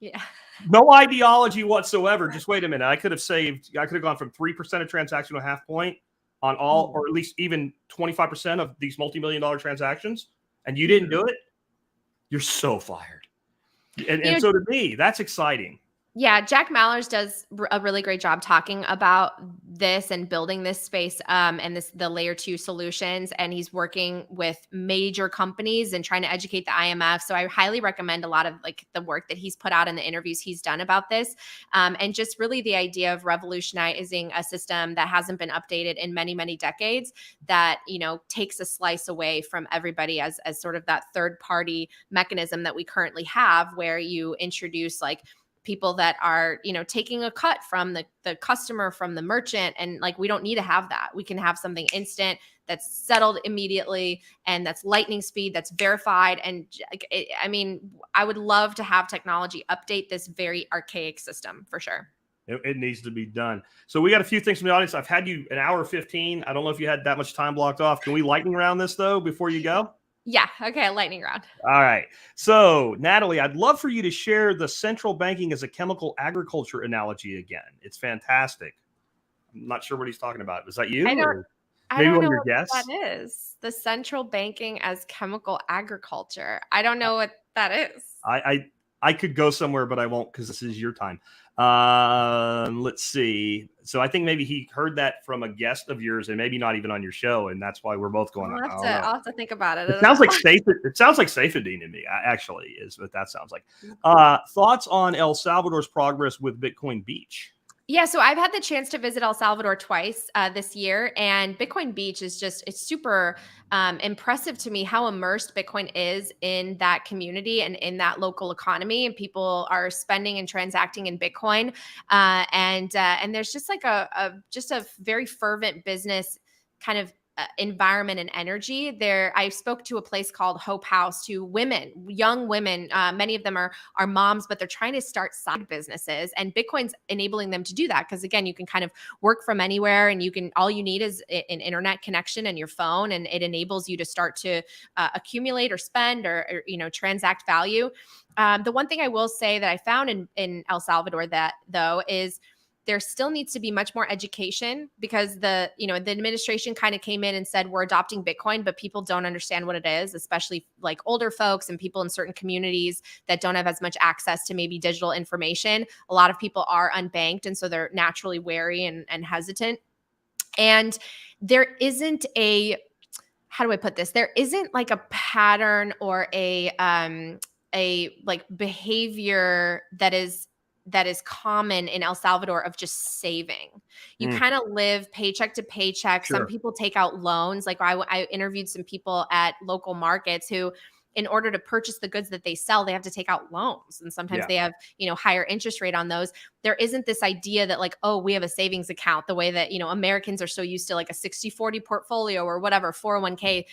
Yeah. No ideology whatsoever. Just wait a minute. I could have gone from 3% of transaction to a half point on all, or at least even 25% of these multi-million-dollar transactions, and you didn't do it, you're so fired. And so to me, that's exciting. Yeah, Jack Mallers does a really great job talking about this and building this space and the layer 2 solutions. And he's working with major companies and trying to educate the IMF. So I highly recommend a lot of like the work that he's put out and the interviews he's done about this. And just really the idea of revolutionizing a system that hasn't been updated in many, many decades, that, takes a slice away from everybody as sort of that third party mechanism that we currently have, where you introduce like people that are, taking a cut from the customer, from the merchant. And like, we don't need to have that. We can have something instant that's settled immediately and that's lightning speed, that's verified. And I would love to have technology update this very archaic system for sure. It needs to be done. So we got a few things from the audience. I've had you an hour 15. I don't know if you had that much time blocked off. Can we lightning round this though before you go? Yeah. Okay. Lightning round. All right. So, Natalie, I'd love for you to share the central banking as a chemical agriculture analogy again. It's fantastic. I'm not sure what he's talking about. Was that you? I don't one of know your what guests? that is. The central banking as chemical agriculture. I don't know what that is. I could go somewhere, but I won't because this is your time. Let's see. So I think maybe he heard that from a guest of yours and maybe not even on your show. And that's why we're both going, I'll have to think about it. It sounds like Safedine to me, actually, is what that sounds like. Thoughts on El Salvador's progress with Bitcoin Beach? Yeah, so I've had the chance to visit El Salvador twice this year, and Bitcoin Beach is it's super impressive to me how immersed Bitcoin is in that community and in that local economy, and people are spending and transacting in Bitcoin, and there's just like a very fervent business kind of environment and energy there. I spoke to a place called Hope House to women, young women. Many of them are moms, but they're trying to start side businesses, and Bitcoin's enabling them to do that. Because again, you can kind of work from anywhere, and all you need is an internet connection and your phone, and it enables you to start to accumulate or spend or transact value. The one thing I will say that I found in El Salvador that though is there still needs to be much more education, because the administration kind of came in and said, we're adopting Bitcoin, but people don't understand what it is, especially like older folks and people in certain communities that don't have as much access to maybe digital information. A lot of people are unbanked, and so they're naturally wary and hesitant. And there isn't how do I put this? There isn't like a pattern or a like behavior that is common in El Salvador of just saving. You kind of live paycheck to paycheck. Sure. Some people take out loans. Like I interviewed some people at local markets who, in order to purchase the goods that they sell, they have to take out loans. And sometimes they have, higher interest rate on those. There isn't this idea that like, oh, we have a savings account, the way that, Americans are so used to like a 60-40 portfolio or whatever, 401k,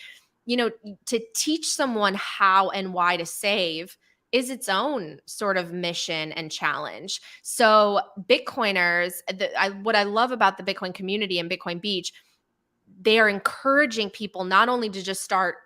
to teach someone how and why to save is its own sort of mission and challenge. So Bitcoiners, what I love about the Bitcoin community and Bitcoin Beach, they are encouraging people not only to just start,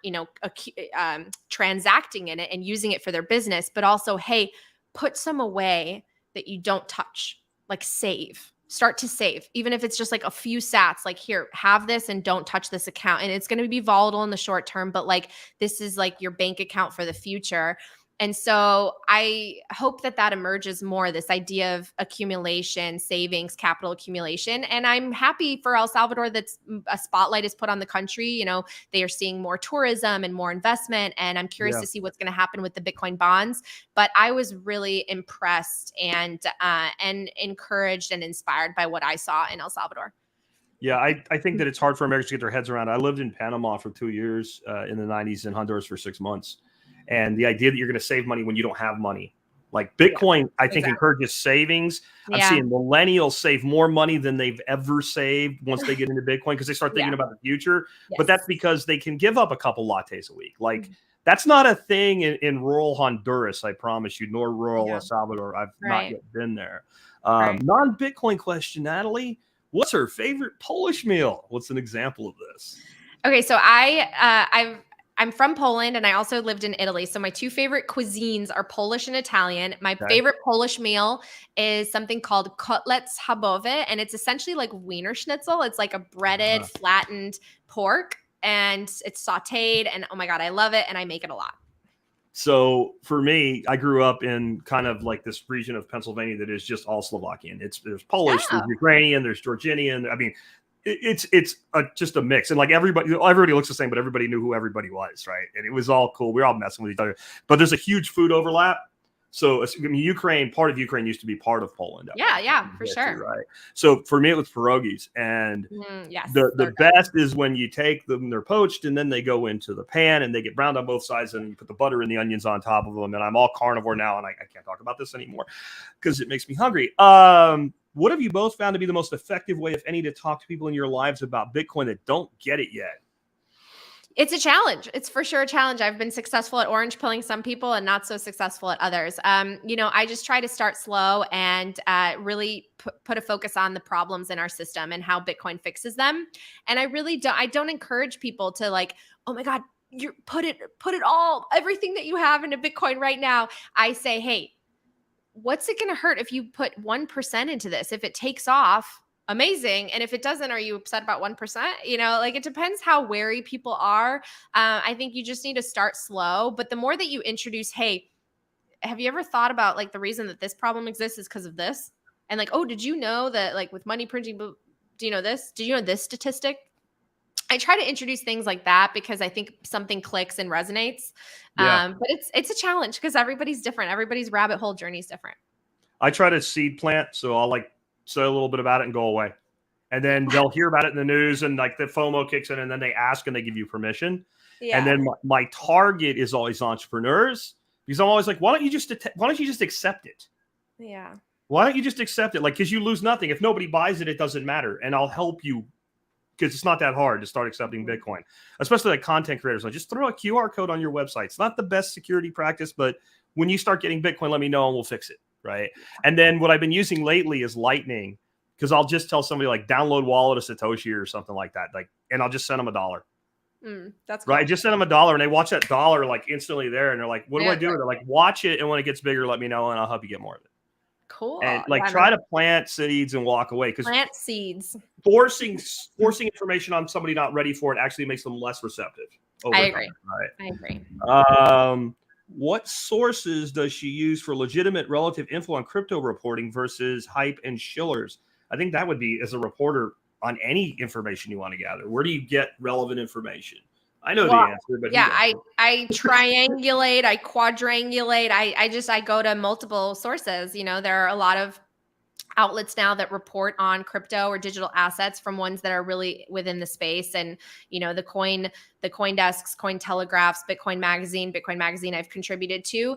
transacting in it and using it for their business, but also, hey, put some away that you don't touch, like save. Start to save, even if it's just like a few sats, like here, have this and don't touch this account. And it's going to be volatile in the short term, but like this is like your bank account for the future. And so I hope that that emerges more, this idea of accumulation, savings, capital accumulation. And I'm happy for El Salvador that a spotlight is put on the country. You know, they are seeing more tourism and more investment. And I'm curious to see what's going to happen with the Bitcoin bonds. But I was really impressed and encouraged and inspired by what I saw in El Salvador. Yeah, I think that it's hard for Americans to get their heads around. I lived in Panama for 2 years in the 90s and Honduras for 6 months. And the idea that you're going to save money when you don't have money, like Bitcoin, I think encourages savings. I'm seeing millennials save more money than they've ever saved once they get into Bitcoin because they start thinking about the future. But that's because they can give up a couple lattes a week. Like that's not a thing in rural Honduras, I promise you, nor rural El Salvador. I've not yet been there. Non-Bitcoin question, Natalie. What's her favorite Polish meal? What's an example of this? Okay, so I'm from Poland and I also lived in Italy. So my two favorite cuisines are Polish and Italian. My favorite Polish meal is something called kotlets schabowe, and it's essentially like Wiener Schnitzel. It's like a breaded, flattened pork, and it's sauteed. And oh my God, I love it, and I make it a lot. So for me, I grew up in kind of like this region of Pennsylvania that is just all Slovakian. There's Polish, there's Ukrainian, there's Georgian. I mean, it's just a mix, and like everybody looks the same, but everybody knew who everybody was, right? And it was all cool. We were all messing with each other, but there's a huge food overlap. So I mean, part of Ukraine used to be part of Poland. For sure. Right. So for me, it was pierogies, and the best is when you take them, they're poached, and then they go into the pan and they get browned on both sides, and you put the butter and the onions on top of them. And I'm all carnivore now, and I can't talk about this anymore because it makes me hungry. What have you both found to be the most effective way, if any, to talk to people in your lives about Bitcoin that don't get it yet? It's a challenge. It's for sure a challenge. I've been successful at orange pilling some people and not so successful at others. I just try to start slow and really put a focus on the problems in our system and how Bitcoin fixes them. And I don't encourage people to like, oh my God, you put it all, everything that you have into Bitcoin right now. I say, hey, what's it going to hurt if you put 1% into this? If it takes off, amazing. And if it doesn't, are you upset about 1%? You know, like it depends how wary people are. I think you just need to start slow. But the more that you introduce, hey, have you ever thought about like the reason that this problem exists is because of this? And like, oh, did you know that like with money printing, do you know this? Do you know this statistic? I try to introduce things like that because I think something clicks and resonates. But it's a challenge because everybody's different. Everybody's rabbit hole journey is different. I try to seed plant. So I'll like say a little bit about it and go away. And then they'll hear about it in the news and like the FOMO kicks in and then they ask and they give you permission. Yeah. And then my target is always entrepreneurs because I'm always like, why don't you just accept it? Yeah. Why don't you just accept it? Like, because you lose nothing. If nobody buys it, it doesn't matter. And I'll help you. Because it's not that hard to start accepting Bitcoin, especially like content creators. Like just throw a QR code on your website. It's not the best security practice, but when you start getting Bitcoin, let me know and we'll fix it. Right. And then what I've been using lately is Lightning, because I'll just tell somebody like download wallet of Satoshi or something like that. Like, and I'll just send them $1. That's cool. Right. Just send them $1 and they watch that dollar like instantly there. And they're like, what do I do? They're like, watch it. And when it gets bigger, let me know and I'll help you get more of it. Cool. And like try to plant seeds and walk away because plant seeds. Forcing information on somebody not ready for it actually makes them less receptive. I agree. Right? I agree. What sources does she use for legitimate relative info on crypto reporting versus hype and shillers? I think that would be as a reporter on any information you want to gather. Where do you get relevant information? I know the answer, but I triangulate, I quadrangulate. I go to multiple sources. You know, there are a lot of outlets now that report on crypto or digital assets from ones that are really within the space. And, you know, the CoinDesks, Cointelegraphs, Bitcoin Magazine I've contributed to,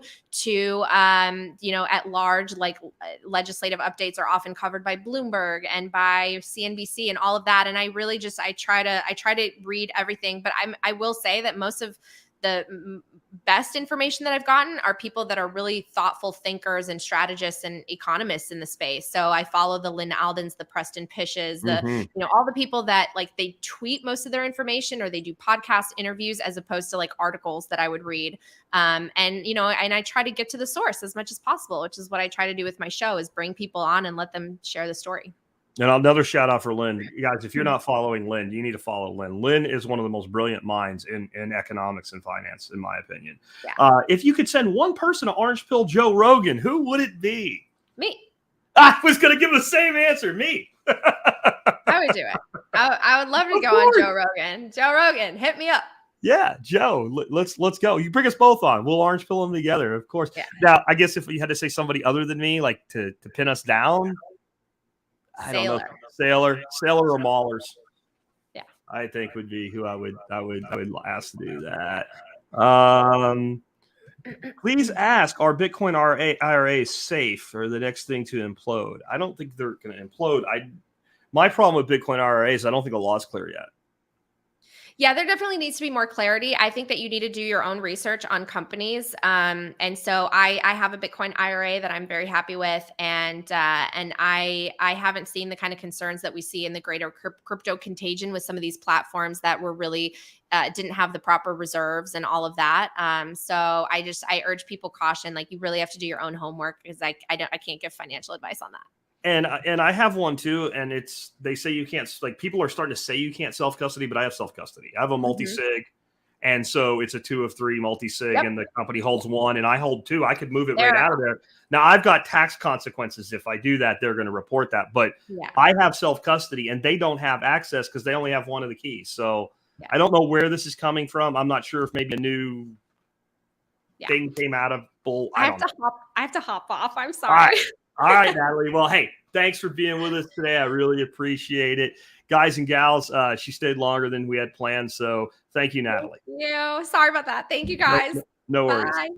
at large, like legislative updates are often covered by Bloomberg and by CNBC and all of that. And I really I try to read everything, but I will say that most of the best information that I've gotten are people that are really thoughtful thinkers and strategists and economists in the space. So I follow the Lynn Aldens, the Preston Pishes, all the people that like they tweet most of their information or they do podcast interviews as opposed to like articles that I would read. And I try to get to the source as much as possible, which is what I try to do with my show, is bring people on and let them share the story. And another shout out for Lynn. Guys, if you're not following Lynn, you need to follow Lynn. Lynn is one of the most brilliant minds in economics and finance, in my opinion. Yeah. If you could send one person to Orange Pill Joe Rogan, who would it be? Me. I was going to give the same answer. Me. I would do it. I would love to go on Joe Rogan. Joe Rogan, hit me up. Yeah, Joe, let's go. You bring us both on. We'll orange pill them together, of course. Yeah. Now, I guess if you had to say somebody other than me, like to pin us down, I don't know. Sailor or Maulers. Yeah, I think would be who I would ask to do that. Please ask, are Bitcoin IRAs safe for the next thing to implode? I don't think they're going to implode. My problem with Bitcoin IRAs, I don't think the law's clear yet. Yeah, there definitely needs to be more clarity. I think that you need to do your own research on companies. And so I have a Bitcoin IRA that I'm very happy with. And I haven't seen the kind of concerns that we see in the greater crypto contagion with some of these platforms that were really didn't have the proper reserves and all of that. So I urge people caution, like you really have to do your own homework, because I can't give financial advice on that. And I have one too, and they say you can't, like people are starting to say you can't self-custody, but I have self-custody. I have a multi-sig, and so it's a 2 of 3 multi-sig, and the company holds 1, and I hold 2. I could move it right out of there. Now, I've got tax consequences if I do that. They're going to report that, but I have self-custody, and they don't have access because they only have 1 of the keys. So I don't know where this is coming from. I'm not sure if maybe a new thing came out of bull. I have to hop off. I'm sorry. All right, Natalie. Well, hey, thanks for being with us today. I really appreciate it. Guys and gals, she stayed longer than we had planned. So thank you, Natalie. Thank you. Sorry about that. Thank you, guys. No worries. Bye.